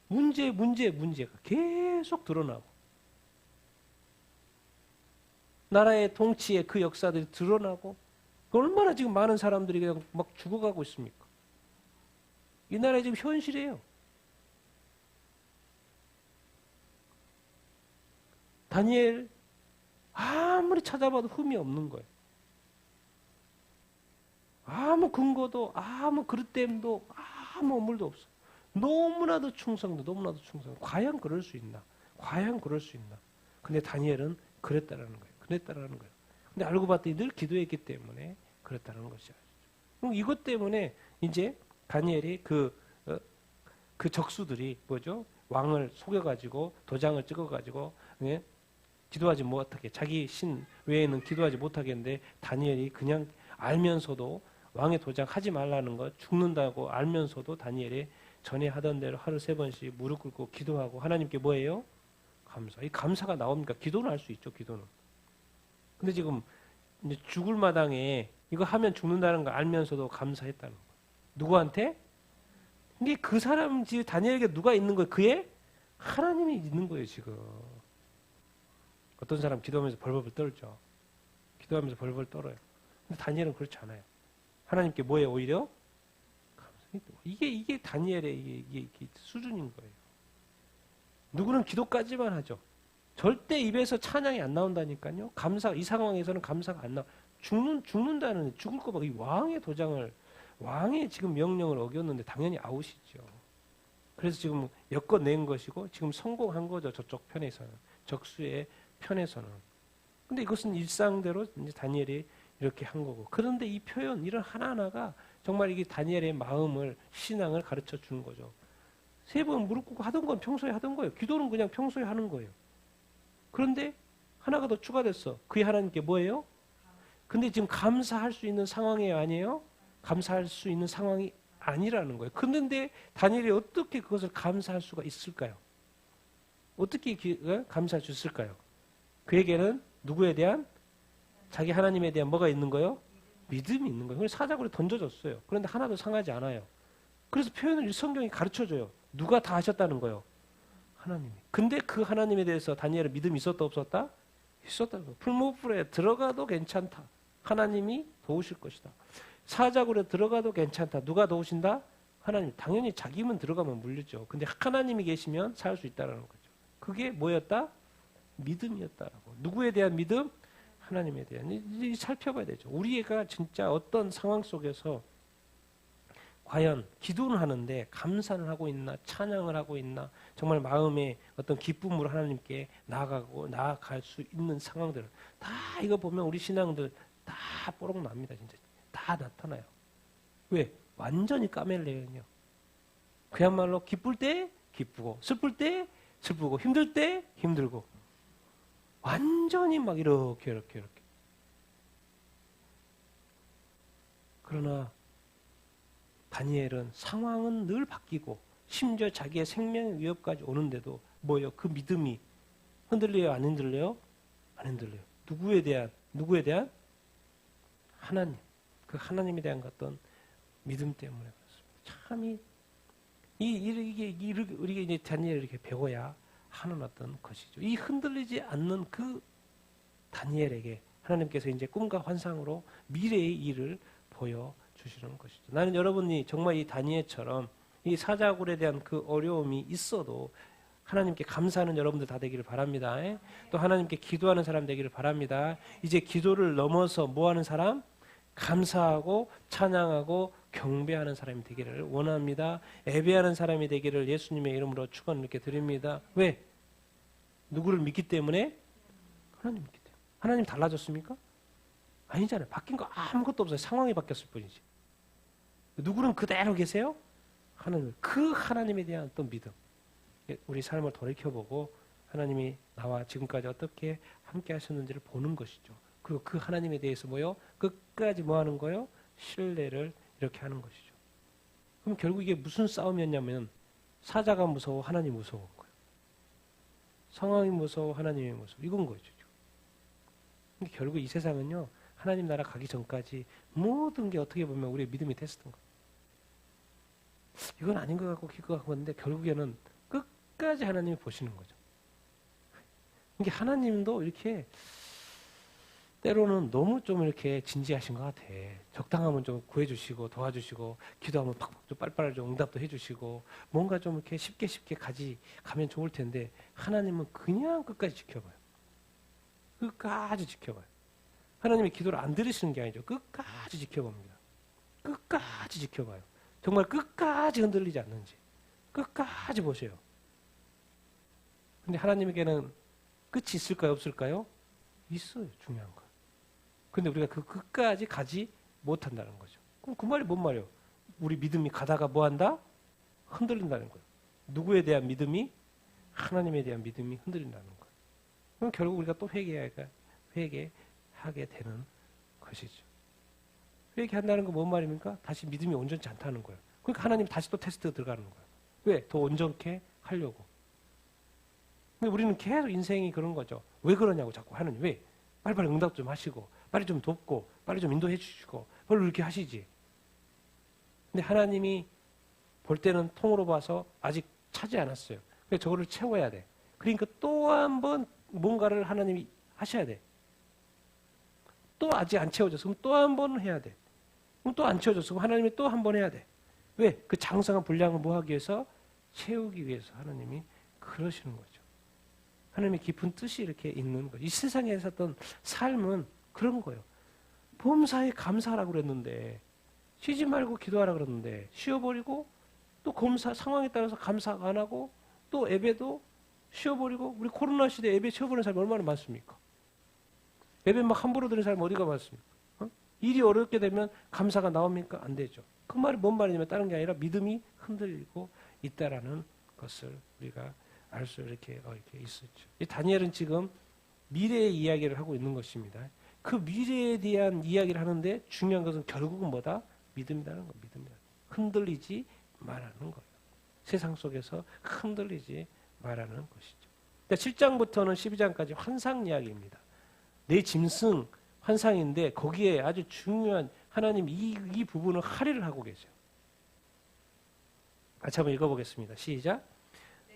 Speaker 1: 문제가 계속 드러나고 나라의 통치의 그 역사들이 드러나고 얼마나 지금 많은 사람들이 그냥 막 죽어가고 있습니까? 이 나라의 지금 현실이에요. 다니엘 아무리 찾아봐도 흠이 없는 거예요. 아무 근거도 아무 그릇됨도 아무 어물도 없어. 너무나도 충성도 너무나도 충성. 과연 그럴 수 있나? 과연 그럴 수 있나? 근데 다니엘은 그랬다라는 거예요. 그랬다라는 거예요. 근데 알고 봤더니 늘 기도했기 때문에 그랬다는 것이죠. 그럼 이것 때문에 이제 다니엘이 그 적수들이 뭐죠? 왕을 속여가지고 도장을 찍어가지고 예? 기도하지 못하게 자기 신 외에는 기도하지 못하게 했는데 다니엘이 그냥 알면서도 왕의 도장 하지 말라는 거 죽는다고 알면서도 다니엘이 전에 하던 대로 하루 3번씩 무릎 꿇고 기도하고 하나님께 뭐예요? 감사. 이 감사가 나옵니까? 기도는 할 수 있죠. 기도는. 근데 지금 이제 죽을 마당에 이거 하면 죽는다는 걸 알면서도 감사했다는 거. 누구한테? 근데 그 사람 지금 다니엘에게 누가 있는 거예요? 그의 하나님이 있는 거예요. 지금. 어떤 사람 기도하면서 벌벌 떨죠. 기도하면서 벌벌 떨어요. 근데 다니엘은 그렇지 않아요. 하나님께 뭐예요? 오히려 이게 다니엘의 이게 수준인 거예요. 누구는 기도까지만 하죠. 절대 입에서 찬양이 안 나온다니까요. 이 상황에서는 감사가 안 나와. 죽는다는, 죽을 거 봐. 이 왕의 도장을, 왕의 지금 명령을 어겼는데 당연히 아웃이죠. 그래서 지금 여껏 낸 것이고, 지금 성공한 거죠. 저쪽 편에서는. 적수의 편에서는. 근데 이것은 일상대로 이제 다니엘이 이렇게 한 거고. 그런데 이 표현, 이런 하나하나가 정말 이게 다니엘의 마음을, 신앙을 가르쳐 주는 거죠. 3번 무릎 꿇고 하던 건 평소에 하던 거예요. 기도는 그냥 평소에 하는 거예요. 그런데 하나가 더 추가됐어. 그의 하나님께 뭐예요? 근데 지금 감사할 수 있는 상황이에요, 아니에요? 감사할 수 있는 상황이 아니라는 거예요. 그런데 다니엘이 어떻게 그것을 감사할 수가 있을까요? 어떻게 감사할 수 있을까요? 그에게는 누구에 대한? 자기 하나님에 대한 뭐가 있는 거예요? 믿음이 있는 거예요. 그래서 사자굴에 던져졌어요. 그런데 하나도 상하지 않아요. 그래서 표현을 성경이 가르쳐줘요. 누가 다 하셨다는 거예요? 하나님이. 근데 그 하나님에 대해서 다니엘은 믿음이 있었다 없었다? 있었다는 거예요. 풀무불에 들어가도 괜찮다. 하나님이 도우실 것이다. 사자굴에 들어가도 괜찮다. 누가 도우신다? 하나님. 당연히 자기만 들어가면 물리죠. 근데 하나님이 계시면 살 수 있다는 거죠. 그게 뭐였다? 믿음이었다라고. 누구에 대한 믿음? 하나님에 대한. 살펴봐야 되죠. 우리가 진짜 어떤 상황 속에서 과연 기도는 하는데 감사를 하고 있나, 찬양을 하고 있나, 정말 마음의 어떤 기쁨으로 하나님께 나아갈 수 있는 상황들, 다 이거 보면 우리 신앙들 다 뽀록 납니다. 진짜 다 나타나요. 왜? 완전히 까멜레온이요. 그야말로 기쁠 때 기쁘고, 슬플 때 슬프고, 힘들 때 힘들고, 완전히 막 이렇게. 그러나 다니엘은 상황은 늘 바뀌고 심지어 자기의 생명의 위협까지 오는데도 뭐예요? 그 믿음이 흔들려요? 안 흔들려요? 안 흔들려요. 누구에 대한? 하나님. 그 하나님에 대한 어떤 믿음 때문에 그렇습니다. 참 이게 우리가 이제 다니엘을 이렇게 배워야 하는 어떤 것이죠. 이 흔들리지 않는 그 다니엘에게 하나님께서 이제 꿈과 환상으로 미래의 일을 보여주시는 것이죠. 나는 여러분이 정말 이 다니엘처럼 이 사자굴에 대한 그 어려움이 있어도 하나님께 감사하는 여러분들 다 되기를 바랍니다. 또 하나님께 기도하는 사람 되기를 바랍니다. 이제 기도를 넘어서 뭐 하는 사람? 감사하고 찬양하고 경배하는 사람이 되기를 원합니다. 예배하는 사람이 되기를 예수님의 이름으로 축원 이렇게 드립니다. 왜? 누구를 믿기 때문에? 하나님 믿기 때문에. 하나님 달라졌습니까? 아니잖아요. 바뀐 거 아무것도 없어요. 상황이 바뀌었을 뿐이지. 누구는 그대로 계세요? 하나님. 그 하나님에 대한 또 믿음. 우리 삶을 돌이켜보고 하나님이 나와 지금까지 어떻게 함께 하셨는지를 보는 것이죠. 그리고 그 하나님에 대해서 뭐요? 끝까지 뭐 하는 거요? 신뢰를 이렇게 하는 것이죠. 그럼 결국 이게 무슨 싸움이었냐면 사자가 무서워, 하나님 무서운 거예요. 상황이 무서워, 하나님이 무서워. 이건 거죠. 근데 결국 이 세상은요, 하나님 나라 가기 전까지 모든 게 어떻게 보면 우리의 믿음이 테스트인 거예요. 이건 아닌 것 같고 그거 같고 근데 결국에는 끝까지 하나님이 보시는 거죠. 이게 하나님도 이렇게 때로는 너무 좀 이렇게 진지하신 것 같아. 적당하면 좀 구해주시고 도와주시고 기도하면 팍팍 좀 빨리빨리 좀 응답도 해주시고 뭔가 좀 이렇게 쉽게 가면 좋을 텐데 하나님은 그냥 끝까지 지켜봐요. 끝까지 지켜봐요. 하나님이 기도를 안 들으시는 게 아니죠. 끝까지 지켜봅니다. 끝까지 지켜봐요. 정말 끝까지 흔들리지 않는지 끝까지 보세요. 근데 하나님에게는 끝이 있을까요? 없을까요? 있어요. 중요한 거. 근데 우리가 그 끝까지 가지 못한다는 거죠. 그럼 그 말이 뭔 말이에요? 우리 믿음이 가다가 뭐한다? 흔들린다는 거예요. 누구에 대한 믿음이? 하나님에 대한 믿음이 흔들린다는 거예요. 그럼 결국 우리가 또 회개하게 되는 것이죠. 이렇게 한다는 건 뭔 말입니까? 다시 믿음이 온전치 않다는 거예요. 그러니까 하나님 다시 또 테스트 들어가는 거예요. 왜? 더 온전케 하려고. 근데 우리는 계속 인생이 그런 거죠. 왜 그러냐고 자꾸 하느님. 왜? 빨리빨리 응답 좀 하시고 빨리 좀 돕고 빨리 좀 인도해 주시고 별로 이렇게 하시지. 근데 하나님이 볼 때는 통으로 봐서 아직 차지 않았어요. 그러니까 저거를 채워야 돼. 그러니까 또 한 번 뭔가를 하나님이 하셔야 돼. 또 아직 안 채워졌으면 또 한 번 해야 돼. 그럼 또 안 채워졌으면 하나님이 또 한 번 해야 돼. 왜? 그 장성한 분량을 뭐 하기 위해서? 채우기 위해서 하나님이 그러시는 거죠. 하나님의 깊은 뜻이 이렇게 있는 거예요. 이 세상에 있었던 삶은 그런 거예요. 범사에 감사하라고 그랬는데 쉬지 말고 기도하라 그랬는데 쉬어버리고 또 검사 상황에 따라서 감사 안 하고 또 예배도 쉬어버리고 우리 코로나 시대에 예배 쉬어버리는 사람이 얼마나 많습니까? 예배 막 함부로 드는 사람이 어디가 많습니까? 어? 일이 어렵게 되면 감사가 나옵니까? 안 되죠. 그 말이 뭔 말이냐면 다른 게 아니라 믿음이 흔들리고 있다라는 것을 우리가 알 수 이렇게 있었죠. 이 다니엘은 지금 미래의 이야기를 하고 있는 것입니다. 그 미래에 대한 이야기를 하는데 중요한 것은 결국은 뭐다? 믿음이라는 거, 믿음이다. 흔들리지 말라는 거예요. 세상 속에서 흔들리지 말라는 것이죠. 그러니까 7장부터는 12장까지 환상 이야기입니다. 내 짐승 환상인데 거기에 아주 중요한 하나님 이 부분을 할애를 하고 계세요. 같이 한번 읽어보겠습니다. 시작.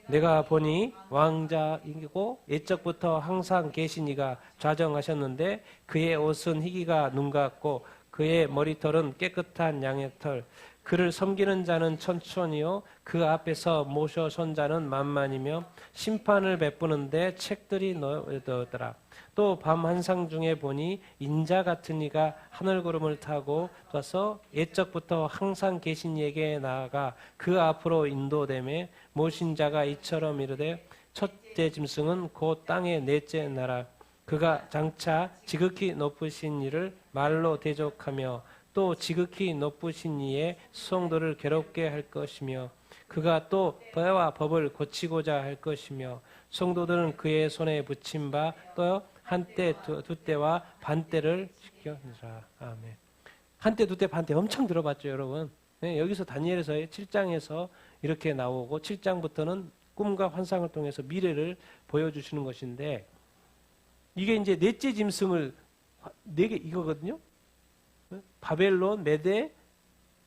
Speaker 1: 내가 보니 왕자이고 옛적부터 항상 계신 이가 좌정하셨는데 그의 옷은 희기가 눈 같고 그의 머리털은 깨끗한 양의 털. 그를 섬기는 자는 천천히요 그 앞에서 모셔 손 자는 만만이며 심판을 베푸는데 책들이 넣었더라. 또 밤 한상 중에 보니 인자 같은 이가 하늘구름을 타고 떠서 옛적부터 항상 계신 이에게 나아가 그 앞으로 인도되매 모신 자가 이처럼 이르되 첫째 짐승은 곧 땅의 넷째 나라 그가 장차 지극히 높으신 이를 말로 대적하며 또 지극히 높으신 이의 수송들을 괴롭게 할 것이며 그가 또 때와 법을 고치고자 할 것이며 성도들은 그의 손에 붙인 바 또 한때 두 때와 반때를 지켜니라. 아멘. 한때 두 때 반때 엄청 들어봤죠, 여러분. 네, 여기서 다니엘에서의 7장에서 이렇게 나오고 7장부터는 꿈과 환상을 통해서 미래를 보여주시는 것인데 이게 이제 넷째 짐승을 4개 이거거든요. 바벨론, 메데,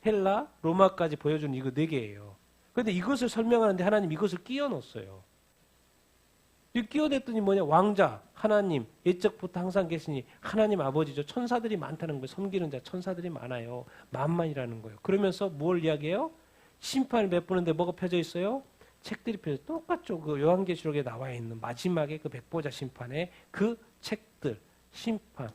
Speaker 1: 헬라, 로마까지 보여주는 이거 4개예요. 그런데 이것을 설명하는데 하나님 이것을 끼워 넣었어요. 이 끼워냈더니 뭐냐? 왕자, 하나님, 옛적부터 항상 계시니 하나님 아버지죠. 천사들이 많다는 거예요. 섬기는 자 천사들이 많아요. 만만이라는 거예요. 그러면서 뭘 이야기해요? 심판을 베푸는데 뭐가 펴져 있어요? 책들이 펴져 똑같죠. 그 요한계시록에 나와 있는 마지막에 그 백보자 심판의 그 책들, 심판.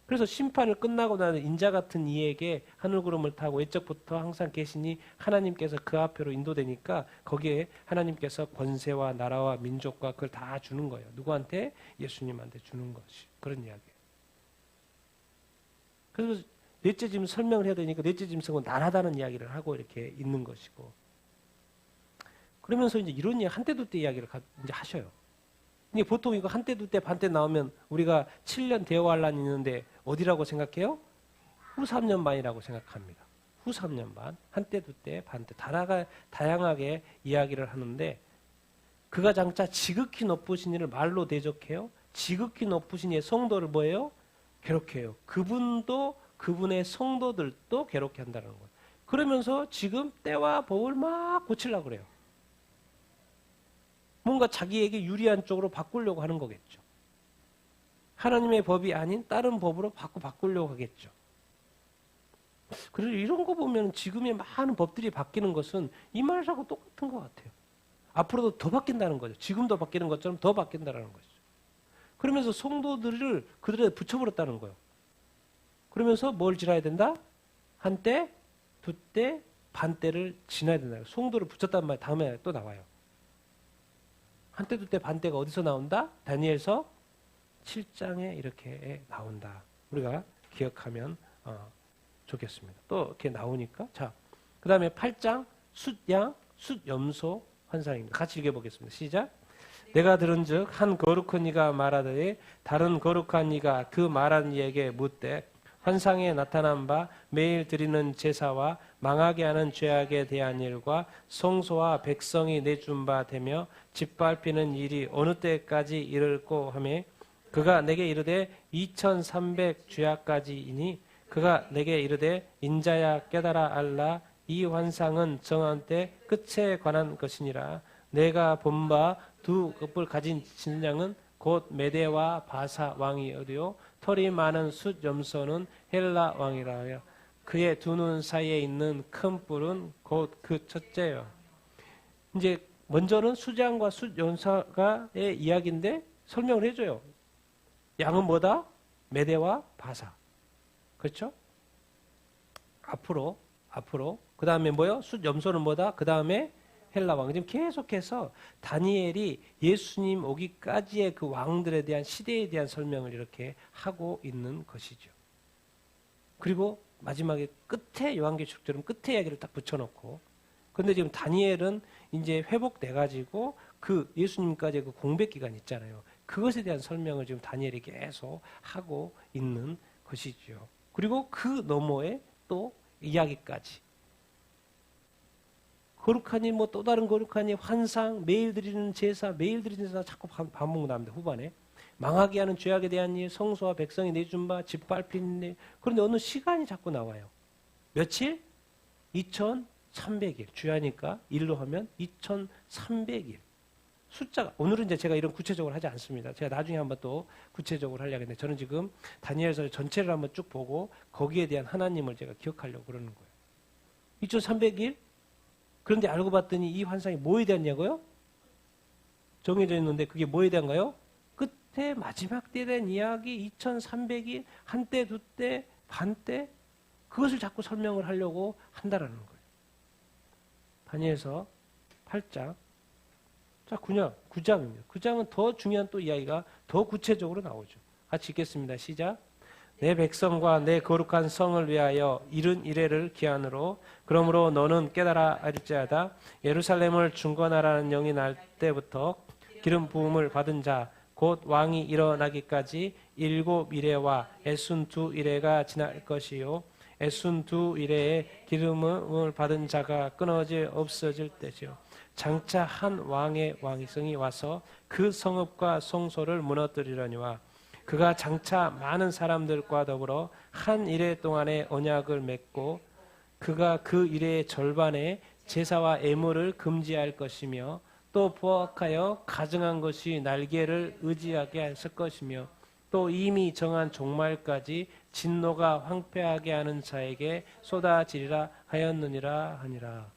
Speaker 1: 그래서 심판을 끝나고 나는 인자 같은 이에게 하늘구름을 타고 옛적부터 항상 계시니 하나님께서 그 앞으로 인도되니까 거기에 하나님께서 권세와 나라와 민족과 그걸 다 주는 거예요. 누구한테? 예수님한테 주는 것이. 그런 이야기예요. 그래서 넷째 짐승 설명을 해야 되니까 넷째 짐승은 나라다는 이야기를 하고 이렇게 있는 것이고 그러면서 이제 이런 이야기 한때 두때 이야기를 이제 하셔요. 근데 보통 이거 한때 두때 반때 나오면 우리가 7년 대화환란이 있는데 어디라고 생각해요? 후 3년 반이라고 생각합니다. 후 3년 반, 한때 두때 반때 다양하게 이야기를 하는데 그가 장차 지극히 높으신 이를 말로 대적해요. 지극히 높으신 이의 성도를 뭐예요? 괴롭혀요. 그분도 그분의 성도들도 괴롭게 한다는 거예요. 그러면서 지금 때와 법을 막 고치려고 그래요. 뭔가 자기에게 유리한 쪽으로 바꾸려고 하는 거겠죠. 하나님의 법이 아닌 다른 법으로 바꾸려고 하겠죠. 그래서 이런 거 보면 지금의 많은 법들이 바뀌는 것은 이 말하고 똑같은 것 같아요. 앞으로도 더 바뀐다는 거죠. 지금도 바뀌는 것처럼 더 바뀐다는 거죠. 그러면서 성도들을 그들에 붙여버렸다는 거예요. 그러면서 뭘 지나야 된다? 한때, 두때, 반때를 지나야 된다. 성도를 붙였단 말 다음에 또 나와요. 한때, 두때, 반때가 어디서 나온다? 다니엘서 7장에 이렇게 나온다. 우리가 기억하면 좋겠습니다. 또 이렇게 나오니까. 자, 그 다음에 8장 숫양, 숫염소 환상입니다. 같이 읽어보겠습니다. 시작. 내가 들은즉 한 거룩한 이가 말하되 다른 거룩한 이가 그 말한 이에게 묻되 환상에 나타난 바 매일 드리는 제사와 망하게 하는 죄악에 대한 일과 성소와 백성이 내준 바 되며 짓밟히는 일이 어느 때까지 이를꼬 하며 그가 내게 이르되 2300 죄악까지이니 그가 내게 이르되 인자야 깨달아 알라 이 환상은 정한 때 끝에 관한 것이니라. 내가 본 바 두 급을 가진 진장은 곧 메대와 바사 왕이어디요 털이 많은 숫 염소는 헬라 왕이라. 그의 두 눈 사이에 있는 큰 뿔은 곧 그 첫째요. 이제 먼저는 수장과 숫 염소가의 이야기인데 설명을 해줘요. 양은 뭐다? 메대와 바사. 그렇죠? 앞으로 그 다음에 뭐요? 숫 염소는 뭐다? 그 다음에 헬라 왕. 지금 계속해서 다니엘이 예수님 오기까지의 그 왕들에 대한 시대에 대한 설명을 이렇게 하고 있는 것이죠. 그리고 마지막에 끝에 요한계시록처럼 끝에 이야기를 딱 붙여놓고, 근데 지금 다니엘은 이제 회복돼 가지고 그 예수님까지의 그 공백 기간 있잖아요. 그것에 대한 설명을 지금 다니엘이 계속 하고 있는 것이죠. 그리고 그 너머에 또 이야기까지. 거룩하니 뭐 또 다른 거룩하니 환상, 매일 드리는 제사 자꾸 반복 나옵니다. 후반에. 망하게 하는 죄악에 대한 일, 성소와 백성이 내준 바, 짓밟힌 일. 그런데 어느 시간이 자꾸 나와요. 며칠? 2300일. 주야니까 일로 하면 2300일. 숫자가, 오늘은 이제 제가 이런 구체적으로 하지 않습니다. 제가 나중에 한번 또 구체적으로 하려고 했는데 저는 지금 다니엘서 전체를 한번 쭉 보고 거기에 대한 하나님을 제가 기억하려고 그러는 거예요. 2300일? 그런데 알고 봤더니 이 환상이 뭐에 대한냐고요? 정해져 있는데 그게 뭐에 대한가요? 끝에 마지막 때에 대한 이야기 2300일, 한때, 두때, 반때 그것을 자꾸 설명을 하려고 한다라는 거예요. 다니엘서 8장. 자, 9장입니다. 9장은 더 중요한 또 이야기가 더 구체적으로 나오죠. 같이 읽겠습니다. 시작. 내 백성과 내 거룩한 성을 위하여 이른 이래를 기한으로 그러므로 너는 깨달아 알지어다. 예루살렘을 중건하라는 영이 날 때부터 기름 부음을 받은 자 곧 왕이 일어나기까지 7 이래와 62 이래가 지날 것이요 62 이래에 기름을 받은 자가 끊어지 없어질 때지요. 장차 한 왕의 왕성이 와서 그 성읍과 성소를 무너뜨리려니와 그가 장차 많은 사람들과 더불어 한 이래 동안의 언약을 맺고 그가 그 이래의 절반에 제사와 애물을 금지할 것이며 또 부학하여 가증한 것이 날개를 의지하게 했을 것이며 또 이미 정한 종말까지 진노가 황폐하게 하는 자에게 쏟아지리라 하였느니라 하니라.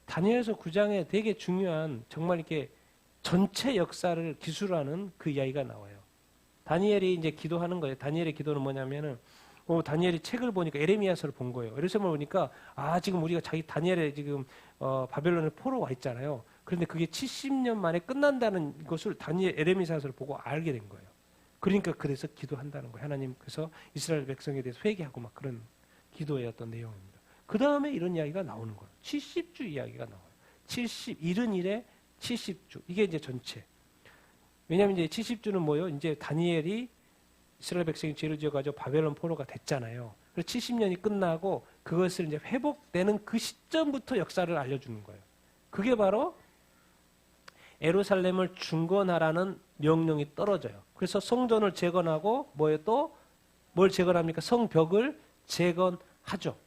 Speaker 1: 다니엘서 9장에 되게 중요한 정말 이렇게 전체 역사를 기술하는 그 이야기가 나와요. 다니엘이 이제 기도하는 거예요. 다니엘의 기도는 뭐냐면은 다니엘이 책을 보니까 에레미야서를 본 거예요. 에레미야서를 보니까 지금 우리가 자기 다니엘의 지금 바벨론에 포로 와 있잖아요. 그런데 그게 70년 만에 끝난다는 것을 다니엘 에레미야서를 보고 알게 된 거예요. 그러니까 그래서 기도한다는 거예요. 하나님 그래서 이스라엘 백성에 대해서 회개하고 막 그런 기도의 어떤 내용입니다. 그 다음에 이런 이야기가 나오는 거예요. 70주 이야기가 나와요. 71에 70주. 이게 이제 전체. 왜냐하면 이제 70주는 뭐예요? 이제 다니엘이 이스라엘 백성이 죄를 지어가지고 바벨론 포로가 됐잖아요. 그래서 70년이 끝나고 그것을 이제 회복되는 그 시점부터 역사를 알려주는 거예요. 그게 바로 예루살렘을 중건하라는 명령이 떨어져요. 그래서 성전을 재건하고 뭐예요? 또 뭘 재건합니까? 성벽을 재건하죠.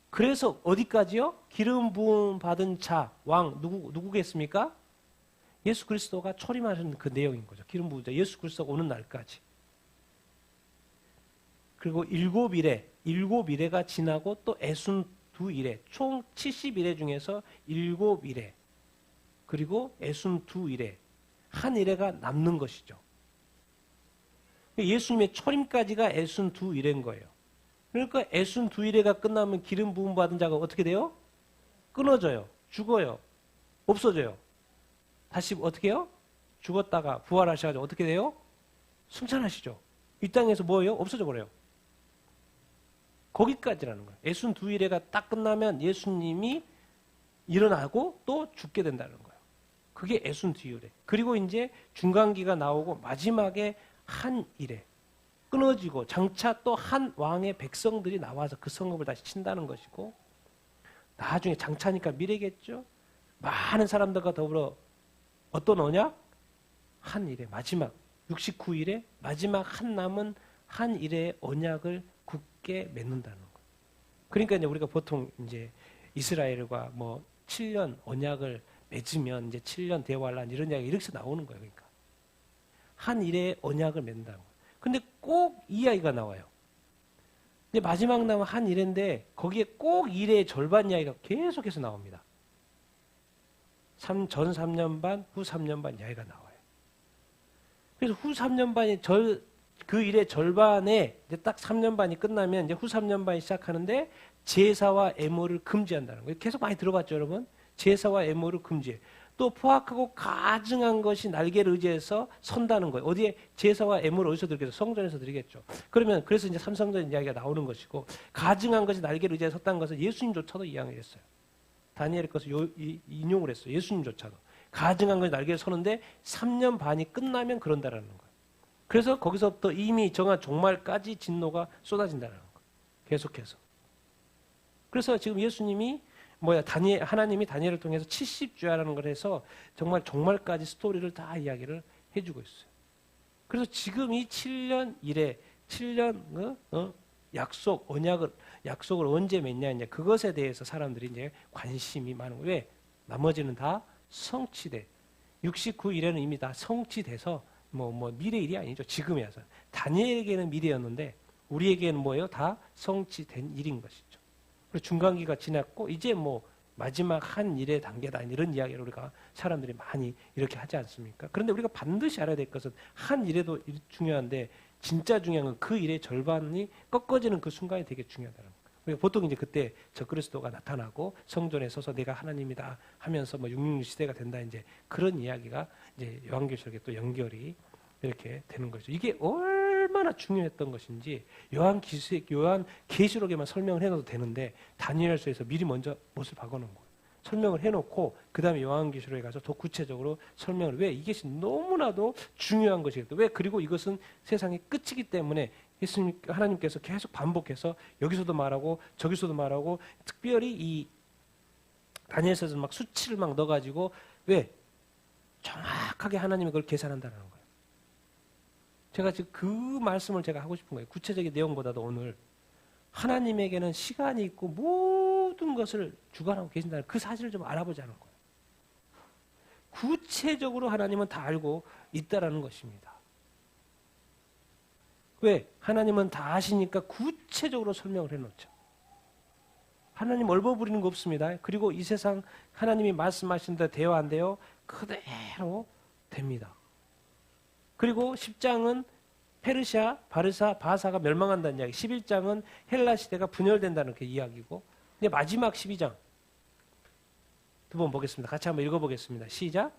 Speaker 1: 그래서 어디까지요? 기름 부음 받은 자, 왕 누구겠습니까? 예수 그리스도가 초림하신 그 내용인 거죠. 기름 부은 자, 예수 그리스도가 오는 날까지. 그리고 7일가 지나고 또 62일에 총 70일에 중에서 7일에 그리고 62일에 한 일회가 남는 것이죠. 예수님의 초림까지가 62일인 거예요. 그러니까 62일회가 끝나면 기름 부음 받은 자가 어떻게 돼요? 끊어져요. 죽어요. 없어져요. 다시 어떻게 해요? 죽었다가 부활하셔가지고 어떻게 돼요? 승천하시죠. 이 땅에서 뭐예요? 없어져 버려요. 거기까지라는 거예요. 62일회가 딱 끝나면 예수님이 일어나고 또 죽게 된다는 거예요. 그게 62일회. 그리고 이제 중간기가 나오고 마지막에 한 일회. 끊어지고 장차 또 한 왕의 백성들이 나와서 그 성읍을 다시 친다는 것이고, 나중에 장차니까 미래겠죠. 많은 사람들과 더불어 어떤 언약? 한 일의 마지막 69일에 마지막 한 남은 한 일의 언약을 굳게 맺는다는 거. 그러니까 이제 우리가 보통 이제 이스라엘과 뭐 7년 언약을 맺으면 이제 7년 대환란 이런 이야기 이렇게 나오는 거예요. 그러니까 한 일의 언약을 맺는다는 거예요. 근데 꼭 이 이야기가 나와요. 이제 마지막 남은 한 일인데 거기에 꼭 일의 절반 이야기가 계속해서 나옵니다. 전 3년 반, 후 3년 반 이야기가 나와요. 그래서 후 3년 반이 그 일의 절반에 이제 딱 3년 반이 끝나면 이제 후 3년 반이 시작하는데 제사와 애모를 금지한다는 거예요. 계속 많이 들어봤죠, 여러분? 제사와 애모를 금지해. 또 포악하고 가증한 것이 날개를 의지해서 선다는 거예요. 어디에 제사와 애모를 어디서 드리겠죠? 성전에서 드리겠죠. 그러면 그래서 이제 삼성전 이야기가 나오는 것이고, 가증한 것이 날개를 의지해서 섰다는 것은 예수님조차도 이야기를 했어요. 다니엘의 것을 인용을 했어요. 예수님조차도. 가증한 것이 날개를 서는데 3년 반이 끝나면 그런다라는 거예요. 그래서 거기서부터 이미 정한 종말까지 진노가 쏟아진다는 거예요. 계속해서. 그래서 지금 예수님이 하나님이 다니엘을 통해서 70주야라는 걸 해서 정말 종말까지 스토리를 다 이야기를 해주고 있어요. 그래서 지금 이 7년 이래 7년 약속을 언제 맺냐 이제 그것에 대해서 사람들이 이제 관심이 많은 거예요. 왜? 나머지는 다 성취돼. 69일에는 이미 다 성취돼서 미래 일이 아니죠. 지금이어서. 다니엘에게는 미래였는데 우리에게는 뭐예요? 다 성취된 일인 것이죠. 그리고 중간기가 지났고 이제 마지막 한 일의 단계다 이런 이야기를 우리가 사람들이 많이 이렇게 하지 않습니까? 그런데 우리가 반드시 알아야 될 것은 한 일에도 중요한데 진짜 중요한 건 그 일의 절반이 꺾어지는 그 순간이 되게 중요하다는 거예요. 우리가 보통 이제 그때 적그리스도가 나타나고 성전에 서서 내가 하나님이다 하면서 666 시대가 된다 이제 그런 이야기가 이제 요한계시록에 또 연결이 이렇게 되는 거죠. 이게 얼마나 중요했던 것인지 요한계시록에만 설명을 해놔도 되는데 다니엘서에서 미리 먼저 못을 박아놓은 거예요. 설명을 해놓고 그 다음에 요한계시록에 가서 더 구체적으로 설명을 왜 이것이 너무나도 중요한 것이겠다. 왜 그리고 이것은 세상의 끝이기 때문에 예수님 하나님께서 계속 반복해서 여기서도 말하고 저기서도 말하고 특별히 이 다니엘서에서 막 수치를 막 넣어가지고 왜 정확하게 하나님이 그걸 계산한다는 거예요. 제가 지금 그 말씀을 제가 하고 싶은 거예요. 구체적인 내용보다도 오늘 하나님에게는 시간이 있고 모든 것을 주관하고 계신다는 그 사실을 좀 알아보자는 거예요. 구체적으로 하나님은 다 알고 있다라는 것입니다. 왜? 하나님은 다 아시니까 구체적으로 설명을 해놓죠. 하나님 얼버무리는 거 없습니다. 그리고 이 세상 하나님이 말씀하신 대로 돼요 안 돼요? 그대로 됩니다. 그리고 10장은 페르시아, 바르사, 바사가 멸망한다는 이야기. 11장은 헬라 시대가 분열된다는 그 이야기고. 이제 마지막 12장. 두 번 보겠습니다. 같이 한번 읽어보겠습니다. 시작.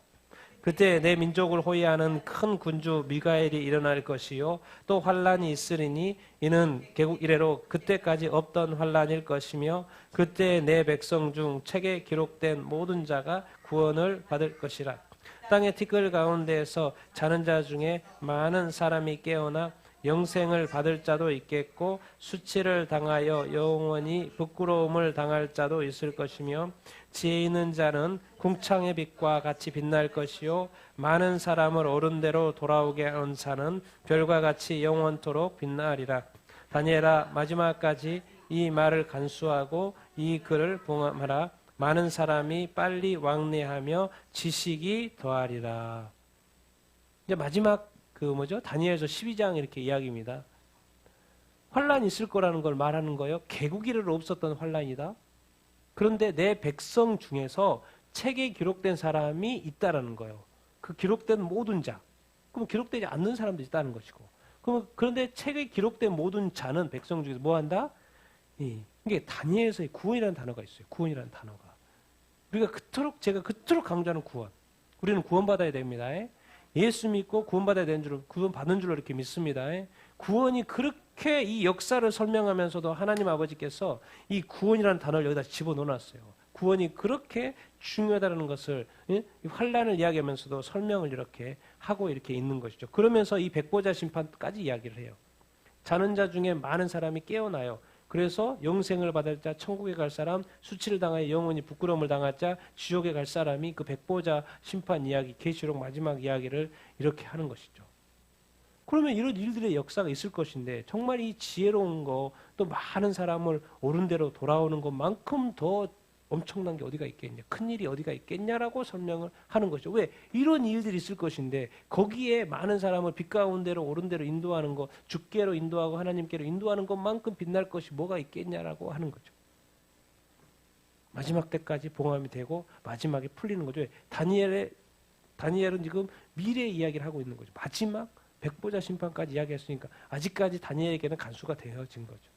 Speaker 1: 그때 내 민족을 호위하는 큰 군주 미가엘이 일어날 것이요 또 환란이 있으리니 이는 개국 이래로 그때까지 없던 환란일 것이며 그때 내 백성 중 책에 기록된 모든 자가 구원을 받을 것이라. 땅의 티끌 가운데에서 자는 자 중에 많은 사람이 깨어나 영생을 받을 자도 있겠고 수치를 당하여 영원히 부끄러움을 당할 자도 있을 것이며 지혜 있는 자는 궁창의 빛과 같이 빛날 것이요 많은 사람을 옳은 대로 돌아오게 하는 자는 별과 같이 영원토록 빛나리라. 다니엘아 마지막까지 이 말을 간수하고 이 글을 봉함하라. 많은 사람이 빨리 왕래하며 지식이 더하리라. 이제 마지막 다니엘서 12장 이렇게 이야기입니다. 환란이 있을 거라는 걸 말하는 거예요. 개국 이래로 없었던 환란이다. 그런데 내 백성 중에서 책에 기록된 사람이 있다라는 거예요. 그 기록된 모든 자. 그럼 기록되지 않는 사람도 있다는 것이고. 그런데 책에 기록된 모든 자는 백성 중에서 뭐 한다? 이게 다니엘서의 구원이라는 단어가 있어요. 구원이라는 단어가. 제가 그토록 강조하는 구원. 우리는 구원받아야 됩니다. 예수 믿고 구원받아야 되는 줄, 구원받는 줄로 이렇게 믿습니다. 구원이 그렇게 이 역사를 설명하면서도 하나님 아버지께서 이 구원이라는 단어를 여기다 집어넣어놨어요. 구원이 그렇게 중요하다는 것을 환란을 이야기하면서도 설명을 이렇게 하고 이렇게 있는 것이죠. 그러면서 이 백보자 심판까지 이야기를 해요. 자는 자 중에 많은 사람이 깨어나요. 그래서 영생을 받을 자, 천국에 갈 사람, 수치를 당하여 영원히 부끄러움을 당할 자, 지옥에 갈 사람이 그 백보자 심판 이야기, 계시록 마지막 이야기를 이렇게 하는 것이죠. 그러면 이런 일들의 역사가 있을 것인데 정말 이 지혜로운 거, 또 많은 사람을 옳은 대로 돌아오는 것만큼 더 엄청난 게 어디가 있겠냐, 큰 일이 어디가 있겠냐라고 설명을 하는 거죠. 왜? 이런 일들이 있을 것인데 거기에 많은 사람을 빛 가운데로 옳은 대로 인도하는 것, 주께로 인도하고 하나님께로 인도하는 것만큼 빛날 것이 뭐가 있겠냐라고 하는 거죠. 마지막 때까지 봉함이 되고 마지막에 풀리는 거죠. 다니엘은 지금 미래 이야기를 하고 있는 거죠. 마지막 백보자 심판까지 이야기했으니까 아직까지 다니엘에게는 간수가 되어진 거죠.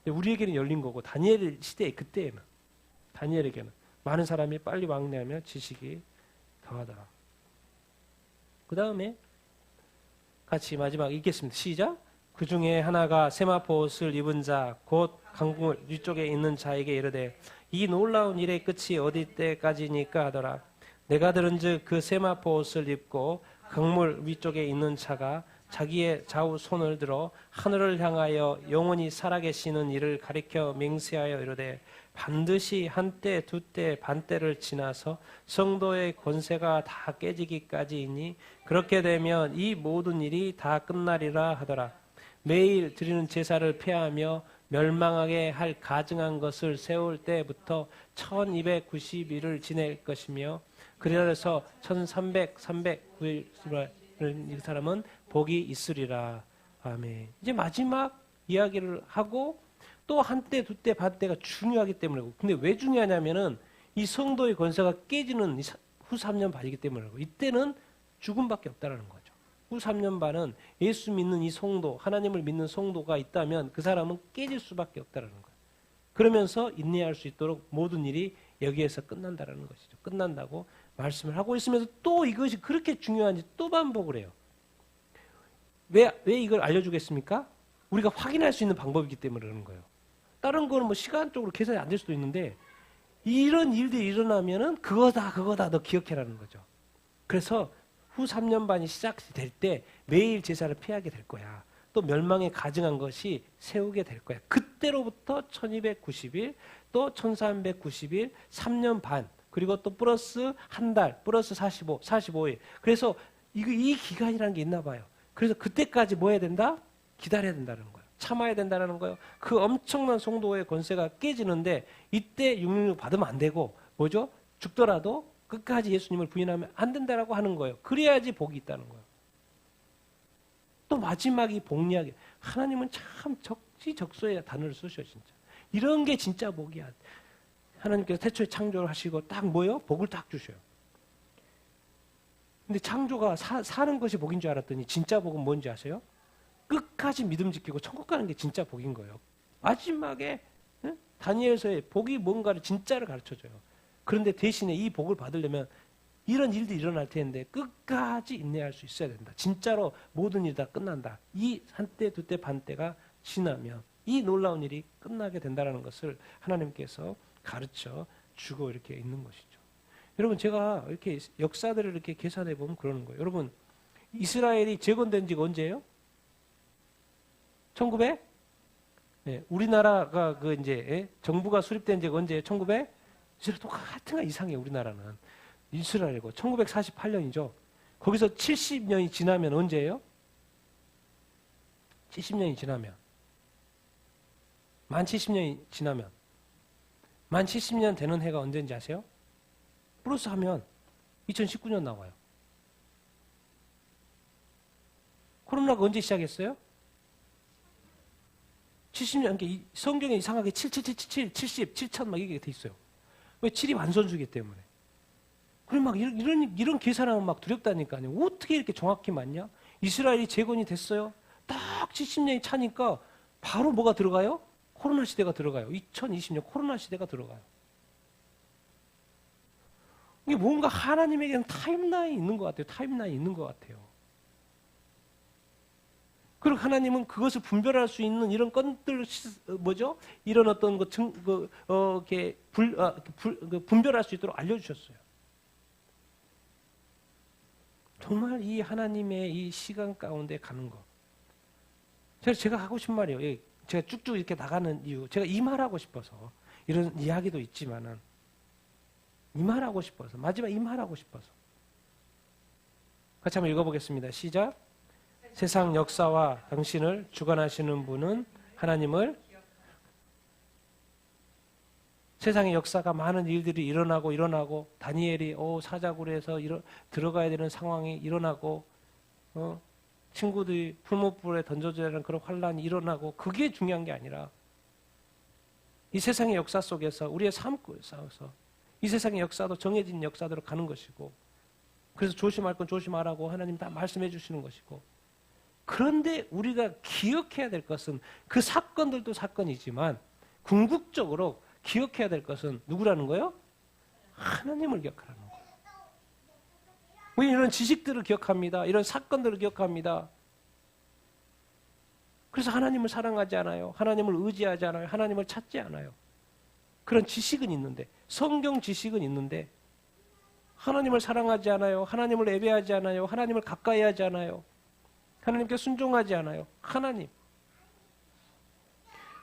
Speaker 1: 우리에게는 열린 거고 다니엘 시대에 그때에는 다니엘에게는 많은 사람이 빨리 왕래하며 지식이 더하더라. 그 다음에 같이 마지막 읽겠습니다. 시작. 그 중에 하나가 세마포 옷을 입은 자 곧 강물 위쪽에 있는 자에게 이르되 이 놀라운 일의 끝이 어디 때까지니까 하더라. 내가 들은즉 그 세마포 옷을 입고 강물 위쪽에 있는 자가 자기의 좌우 손을 들어 하늘을 향하여 영원히 살아계시는 이를 가리켜 맹세하여 이르되 반드시 한때 두때 반때를 지나서 성도의 권세가 다 깨지기까지이니 그렇게 되면 이 모든 일이 다 끝나리라 하더라. 매일 드리는 제사를 폐하며 멸망하게 할 가증한 것을 세울 때부터 1290일을 지낼 것이며 그래서 1309일 이 사람은 복이 있으리라. 아멘. 이제 마지막 이야기를 하고 또 한때 두때 반때가 중요하기 때문에, 근데 왜 중요하냐면은 이 성도의 권세가 깨지는 후 3년 반이기 때문에 이때는 죽음밖에 없다라는 거죠. 후 3년 반은 예수 믿는 이 성도, 하나님을 믿는 성도가 있다면 그 사람은 깨질 수밖에 없다라는 거예요. 그러면서 인내할 수 있도록 모든 일이 여기에서 끝난다라는 것이죠. 끝난다고 말씀을 하고 있으면서 또 이것이 그렇게 중요한지 또 반복을 해요. 왜 이걸 알려주겠습니까? 우리가 확인할 수 있는 방법이기 때문에 그러는 거예요. 다른 거는 뭐 시간적으로 계산이 안 될 수도 있는데 이런 일들이 일어나면은 그거다 너 기억해라는 거죠. 그래서 후 3년 반이 시작될 때 매일 제사를 폐하게 될 거야. 또 멸망에 가증한 것이 세우게 될 거야. 그때로부터 1290일, 또 1390일, 3년 반, 그리고 또 플러스 한 달, 플러스 45일. 그래서 이 기간이라는 게 있나 봐요. 그래서 그때까지 뭐 해야 된다? 기다려야 된다는 거예요. 참아야 된다는 거예요. 그 엄청난 성도의 권세가 깨지는데 이때 666 받으면 안 되고 뭐죠? 죽더라도 끝까지 예수님을 부인하면 안 된다라고 하는 거예요. 그래야지 복이 있다는 거예요. 또 마지막이 복 이야기. 하나님은 참 적시적소의 단어를 쓰셔 진짜. 이런 게 진짜 복이야. 하나님께서 태초에 창조를 하시고 딱 뭐요? 복을 딱 주셔요. 근데 창조가 사는 것이 복인 줄 알았더니 진짜 복은 뭔지 아세요? 끝까지 믿음 지키고 천국 가는 게 진짜 복인 거예요. 마지막에 다니엘서의 복이 뭔가를 진짜를 가르쳐줘요. 그런데 대신에 이 복을 받으려면 이런 일들이 일어날 텐데 끝까지 인내할 수 있어야 된다. 진짜로 모든 일이 다 끝난다. 이 한때 두때 반때가 지나면 이 놀라운 일이 끝나게 된다는 것을 하나님께서 가르쳐 주고 이렇게 있는 것이죠. 여러분 제가 이렇게 역사들을 이렇게 계산해 보면 그러는 거예요. 여러분 이스라엘이 재건된 지가 언제예요? 1900? 네, 우리나라가 그 이제 정부가 수립된 지가 언제예요? 1900? 이스라엘 똑같은 거 이상해요. 우리나라는 이스라엘이고 1948년이죠. 거기서 70년이 지나면 언제예요? 70년이 지나면 만 70년이 지나면 만 70년 되는 해가 언제인지 아세요? 플러스 하면 2019년 나와요. 코로나가 언제 시작했어요? 70년, 그러니까 성경에 이상하게 7777, 70, 7000 막 이게 돼 있어요. 왜? 7이 완선수기 때문에. 그럼 막 이런 계산하면 막 두렵다니까요. 어떻게 이렇게 정확히 맞냐? 이스라엘이 재건이 됐어요. 딱 70년이 차니까 바로 뭐가 들어가요? 코로나 시대가 들어가요. 2020년 코로나 시대가 들어가요. 이게 뭔가 하나님에게는 타임라인이 있는 것 같아요. 타임라인이 있는 것 같아요. 그리고 하나님은 그것을 분별할 수 있는 이런 건들 뭐죠? 이런 어떤 이렇게 분별할 수 있도록 알려주셨어요. 정말 이 하나님의 이 시간 가운데 가는 것, 제가 하고 싶은 말이에요. 제가 쭉쭉 이렇게 나가는 이유, 제가 이 말하고 싶어서 이런 이야기도 있지만은 이 말하고 싶어서, 마지막 이 말하고 싶어서. 같이 한번 읽어보겠습니다. 시작. 세상 역사와 당신을 주관하시는 분은 하나님을, 세상의 역사가 많은 일들이 일어나고 다니엘이 사자굴에서 들어가야 되는 상황이 일어나고 친구들이 풀무불에 던져져야 하는 그런 환란이 일어나고, 그게 중요한 게 아니라 이 세상의 역사 속에서 우리의 삶 속에서 이 세상의 역사도 정해진 역사대로 가는 것이고, 그래서 조심할 건 조심하라고 하나님 다 말씀해 주시는 것이고, 그런데 우리가 기억해야 될 것은 그 사건들도 사건이지만 궁극적으로 기억해야 될 것은 누구라는 거예요? 하나님을 기억하라는 거예요. 우리 이런 지식들을 기억합니다. 이런 사건들을 기억합니다. 그래서 하나님을 사랑하지 않아요. 하나님을 의지하지 않아요. 하나님을 찾지 않아요. 그런 지식은 있는데, 성경 지식은 있는데 하나님을 사랑하지 않아요. 하나님을 예배하지 않아요. 하나님을 가까이 하지 않아요. 하나님께 순종하지 않아요.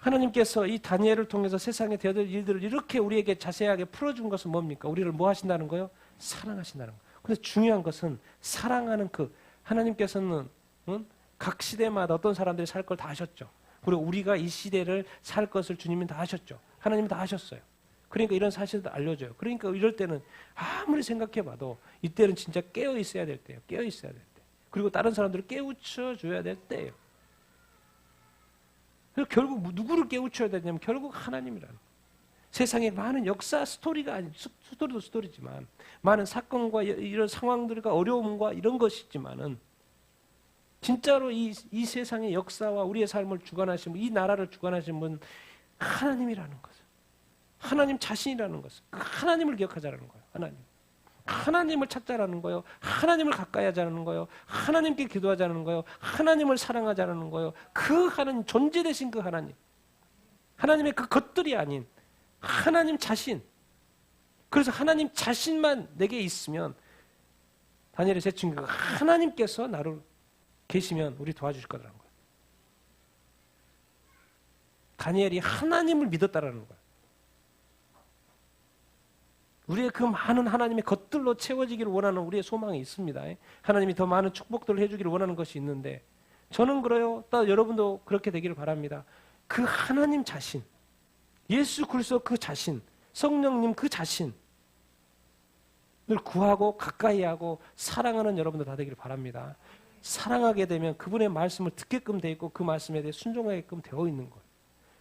Speaker 1: 하나님께서 이 다니엘을 통해서 세상에 되어질 일들을 이렇게 우리에게 자세하게 풀어준 것은 뭡니까? 우리를 뭐 하신다는 거예요? 사랑하신다는 거예요. 근데 중요한 것은 사랑하는 하나님께서는 각 시대마다 어떤 사람들이 살 걸 다 하셨죠. 그리고 우리가 이 시대를 살 것을 주님이 다 하셨죠. 하나님이 다 하셨어요. 그러니까 이런 사실도 알려줘요. 그러니까 이럴 때는 아무리 생각해봐도 이때는 진짜 깨어 있어야 될 때예요. 깨어 있어야 될 때. 그리고 다른 사람들을 깨우쳐 줘야 될 때예요. 그래서 결국 누구를 깨우쳐야 되냐면 결국 하나님이라는 거예요. 세상에 많은 역사 스토리가 아닌, 스토리도 스토리지만 많은 사건과 이런 상황들과 어려움과 이런 것이지만은 진짜로 이 세상의 역사와 우리의 삶을 주관하신 분, 이 나라를 주관하신 분 하나님이라는 거죠. 하나님 자신이라는 것은 그 하나님을 기억하자라는 거예요. 하나님을 찾자라는 거예요. 하나님을 가까이 하자는 거예요. 하나님께 기도하자는 거예요. 하나님을 사랑하자는 거예요. 그 하나님, 존재 되신 그 하나님, 하나님의 그 것들이 아닌 하나님 자신. 그래서 하나님 자신만 내게 있으면, 다니엘의 세 친구가 하나님께서 나를 계시면 우리 도와주실 거라는 거예요. 다니엘이 하나님을 믿었다라는 거예요. 우리의 그 많은 하나님의 것들로 채워지기를 원하는 우리의 소망이 있습니다. 하나님이 더 많은 축복들을 해주기를 원하는 것이 있는데, 저는 그래요. 또 여러분도 그렇게 되기를 바랍니다. 그 하나님 자신, 예수 그리스도 그 자신, 성령님 그 자신을 구하고 가까이 하고 사랑하는 여러분들 다 되기를 바랍니다. 사랑하게 되면 그분의 말씀을 듣게끔 되어 있고 그 말씀에 대해 순종하게끔 되어 있는 거예요.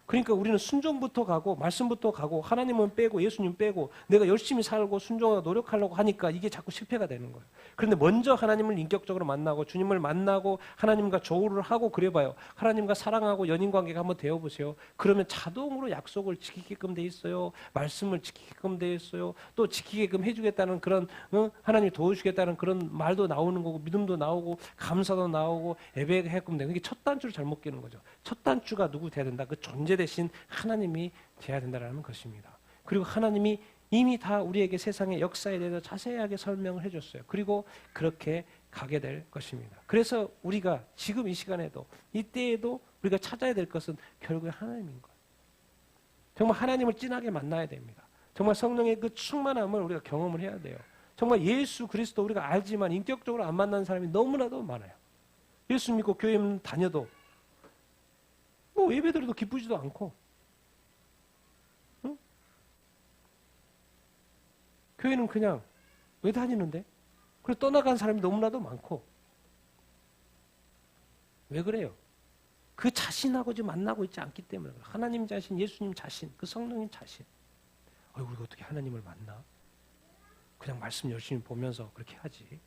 Speaker 1: 그러니까 우리는 순종부터 가고 말씀부터 가고 하나님은 빼고 예수님 빼고 내가 열심히 살고 순종하고 노력하려고 하니까 이게 자꾸 실패가 되는 거예요. 그런데 먼저 하나님을 인격적으로 만나고 주님을 만나고 하나님과 조우를 하고 그래봐요. 하나님과 사랑하고 연인관계가 한번 되어보세요. 그러면 자동으로 약속을 지키게끔 돼 있어요. 말씀을 지키게끔 돼 있어요. 또 지키게끔 해주겠다는 그런 하나님이 도와주겠다는 그런 말도 나오는 거고 믿음도 나오고 감사도 나오고 예배게끔 되는 게 첫 단추를 잘못 끼는 거죠. 첫 단추가 누구 돼야 된다? 그 존재 대신 하나님이 돼야 된다는 것입니다. 그리고 하나님이 이미 다 우리에게 세상의 역사에 대해서 자세하게 설명을 해줬어요. 그리고 그렇게 가게 될 것입니다. 그래서 우리가 지금 이 시간에도 이때에도 우리가 찾아야 될 것은 결국에 하나님인 거예요. 정말 하나님을 진하게 만나야 됩니다. 정말 성령의 그 충만함을 우리가 경험을 해야 돼요. 정말 예수 그리스도 우리가 알지만 인격적으로 안 만나는 사람이 너무나도 많아요. 예수 믿고 교회 다녀도 예배드려도 기쁘지도 않고, 응? 교회는 그냥 왜 다니는데? 그래서 떠나간 사람이 너무나도 많고. 왜 그래요? 그 자신하고 지금 만나고 있지 않기 때문에 그래요. 하나님 자신, 예수님 자신, 그 성령님 자신. 우리가 어떻게 하나님을 만나? 그냥 말씀 열심히 보면서 그렇게 하지.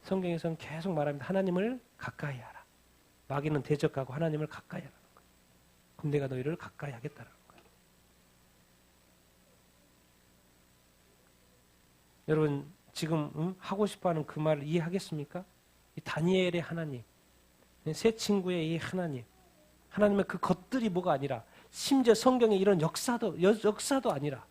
Speaker 1: 성경에서는 계속 말합니다. 하나님을 가까이 하라. 마귀는 대적하고 하나님을 가까이 하라는 거예요. 그럼 내가 너희를 가까이 하겠다라는 거예요. 여러분 지금 하고 싶어하는 그 말을 이해하겠습니까? 이 다니엘의 하나님, 세 친구의 이 하나님, 하나님의 그 것들이 뭐가 아니라 심지어 성경의 이런 역사도 아니라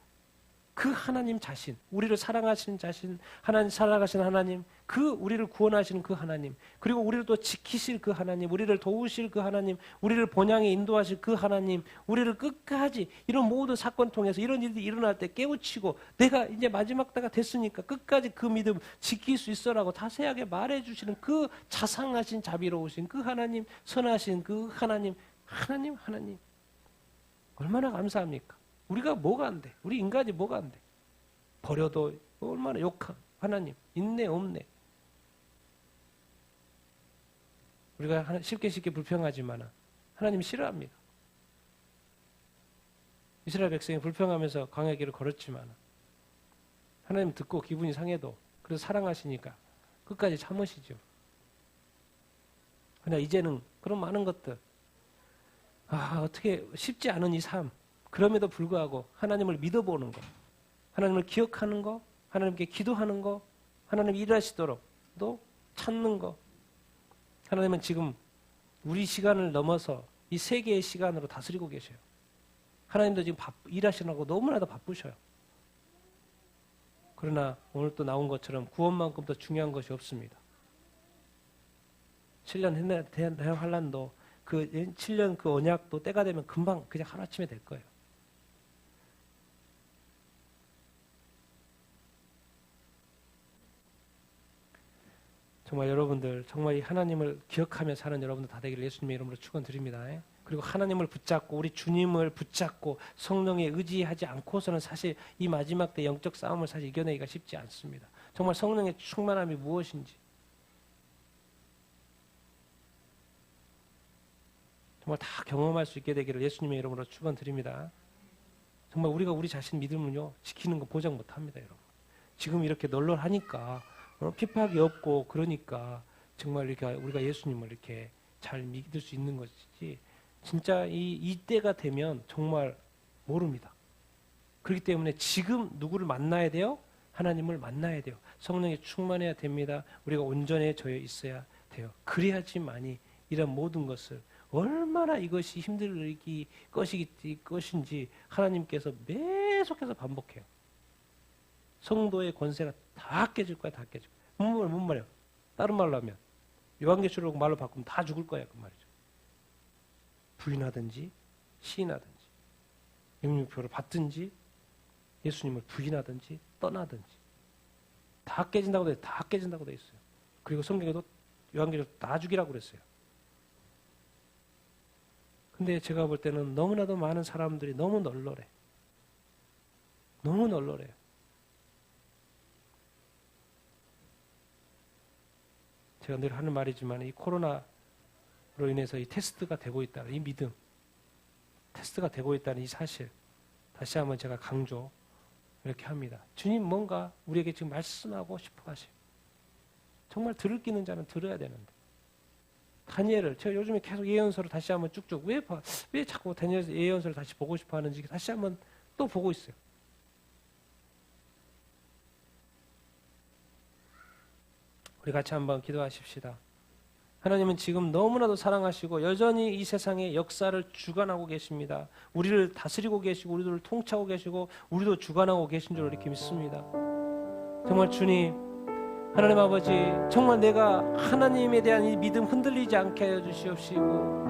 Speaker 1: 그 하나님 자신, 우리를 사랑하시는 자신, 하나님 사랑하시는 하나님, 그 우리를 구원하시는 그 하나님, 그리고 우리를 또 지키실 그 하나님, 우리를 도우실 그 하나님, 우리를 본향에 인도하실 그 하나님, 우리를 끝까지 이런 모든 사건 통해서 이런 일이 일어날 때 깨우치고 내가 이제 마지막 때가 됐으니까 끝까지 그 믿음 지킬 수 있어라고 자세하게 말해주시는 그 자상하신 자비로우신 그 하나님, 선하신 그 하나님, 하나님 얼마나 감사합니까? 우리가 뭐가 안 돼? 우리 인간이 뭐가 안 돼? 버려도 얼마나 욕한 하나님, 있네 없네. 우리가 쉽게 불평하지만 하나님 싫어합니다. 이스라엘 백성이 불평하면서 광야 길을 걸었지만 하나님 듣고 기분이 상해도 그래서 사랑하시니까 끝까지 참으시죠. 그러나 이제는 그런 많은 것들 어떻게 쉽지 않은 이 삶, 그럼에도 불구하고 하나님을 믿어보는 것, 하나님을 기억하는 것, 하나님께 기도하는 것, 하나님 일하시도록 또 찾는 것. 하나님은 지금 우리 시간을 넘어서 이 세계의 시간으로 다스리고 계셔요. 하나님도 지금 일하시느라고 너무나도 바쁘셔요. 그러나 오늘 또 나온 것처럼 구원만큼 더 중요한 것이 없습니다. 7년 대한 환란도 그 7년 그 언약도 때가 되면 금방 그냥 하루아침에 될 거예요. 정말 여러분들 정말 이 하나님을 기억하며 사는 여러분들 다 되기를 예수님의 이름으로 축원드립니다. 그리고 하나님을 붙잡고 우리 주님을 붙잡고 성령에 의지하지 않고서는 사실 이 마지막 때 영적 싸움을 사실 이겨내기가 쉽지 않습니다. 정말 성령의 충만함이 무엇인지 정말 다 경험할 수 있게 되기를 예수님의 이름으로 축원드립니다. 정말 우리가 우리 자신 믿음은요 지키는 거 보장 못합니다, 여러분. 지금 이렇게 널널하니까 핍박이 없고 그러니까 정말 이렇게 우리가 예수님을 이렇게 잘 믿을 수 있는 것이지 진짜 이때가 되면 정말 모릅니다. 그렇기 때문에 지금 누구를 만나야 돼요? 하나님을 만나야 돼요. 성령에 충만해야 됩니다. 우리가 온전해져 있어야 돼요. 그래야지만이 이런 모든 것을 얼마나 이것이 힘들기 것인지 하나님께서 계속해서 반복해요. 성도의 권세가 다 깨질 거야, 다 깨질 거야. 뭔 말이야? 다른 말로 하면 요한계시록 말로 바꾸면 다 죽을 거야, 그 말이죠. 부인하든지 시인하든지 영육표를 받든지 예수님을 부인하든지 떠나든지 다 깨진다고 돼 있어요. 그리고 성경에도 요한계시록 다 죽이라고 그랬어요. 근데 제가 볼 때는 너무나도 많은 사람들이 너무 널널해. 너무 널널해요. 제가 늘 하는 말이지만 이 코로나로 인해서 이 테스트가 되고 있다는 이 믿음, 테스트가 되고 있다는 이 사실 다시 한번 제가 강조 이렇게 합니다. 주님 뭔가 우리에게 지금 말씀하고 싶어 하시고 정말 들을 끼는 자는 들어야 되는데 다니엘을 제가 요즘에 계속 예언서를 다시 한번 쭉쭉 왜 자꾸 다니엘 예언서를 다시 보고 싶어 하는지 다시 한번 또 보고 있어요. 우리 같이 한번 기도하십시다. 하나님은 지금 너무나도 사랑하시고 여전히 이 세상의 역사를 주관하고 계십니다. 우리를 다스리고 계시고 우리들을 통치하고 계시고 우리도 주관하고 계신 줄 이렇게 믿습니다. 정말 주님, 하나님 아버지, 정말 내가 하나님에 대한 이 믿음 흔들리지 않게 하여 주시옵시고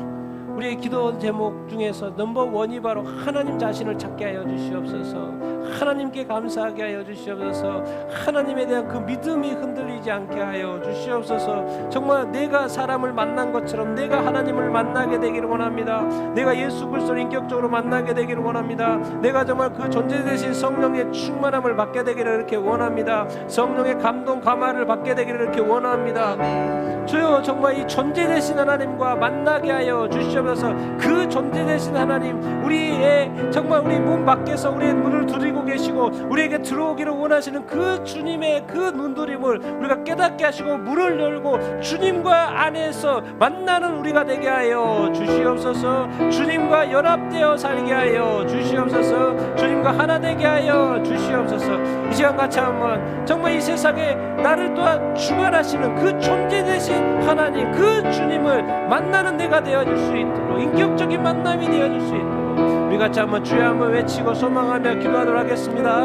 Speaker 1: 우리의 기도 제목 중에서 넘버원이 바로 하나님 자신을 찾게 하여 주시옵소서. 하나님께 감사하게 하여 주시옵소서. 하나님에 대한 그 믿음이 흔들리지 않게 하여 주시옵소서. 정말 내가 사람을 만난 것처럼 내가 하나님을 만나게 되기를 원합니다. 내가 예수 그리스도를 인격적으로 만나게 되기를 원합니다. 내가 정말 그 존재 되신 성령의 충만함을 받게 되기를 이렇게 원합니다. 성령의 감동 감화를 받게 되기를 이렇게 원합니다. 주여 정말 이 존재 되신 하나님과 만나게 하여 주시옵소서. 그 존재 되신 하나님, 우리의 정말 우리 문 밖에서 우리의 문을 두드리고 계시고 우리에게 들어오기를 원하시는 그 주님의 그 눈두림을 우리가 깨닫게 하시고 문을 열고 주님과 안에서 만나는 우리가 되게 하여 주시옵소서. 주님과 연합되어 살게 하여 주시옵소서. 주님과 하나 되게 하여 주시옵소서. 이 시간 같이 한번 정말 이 세상에 나를 또한 주관하시는 그 존재 되신 하나님, 그 주님을 만나는 내가 되어줄 수 있도록, 인격적인 만남이 되어줄 수 있도록 우리 같이 한번 주여 한번 외치고 소망하며 기도하도록 하겠습니다.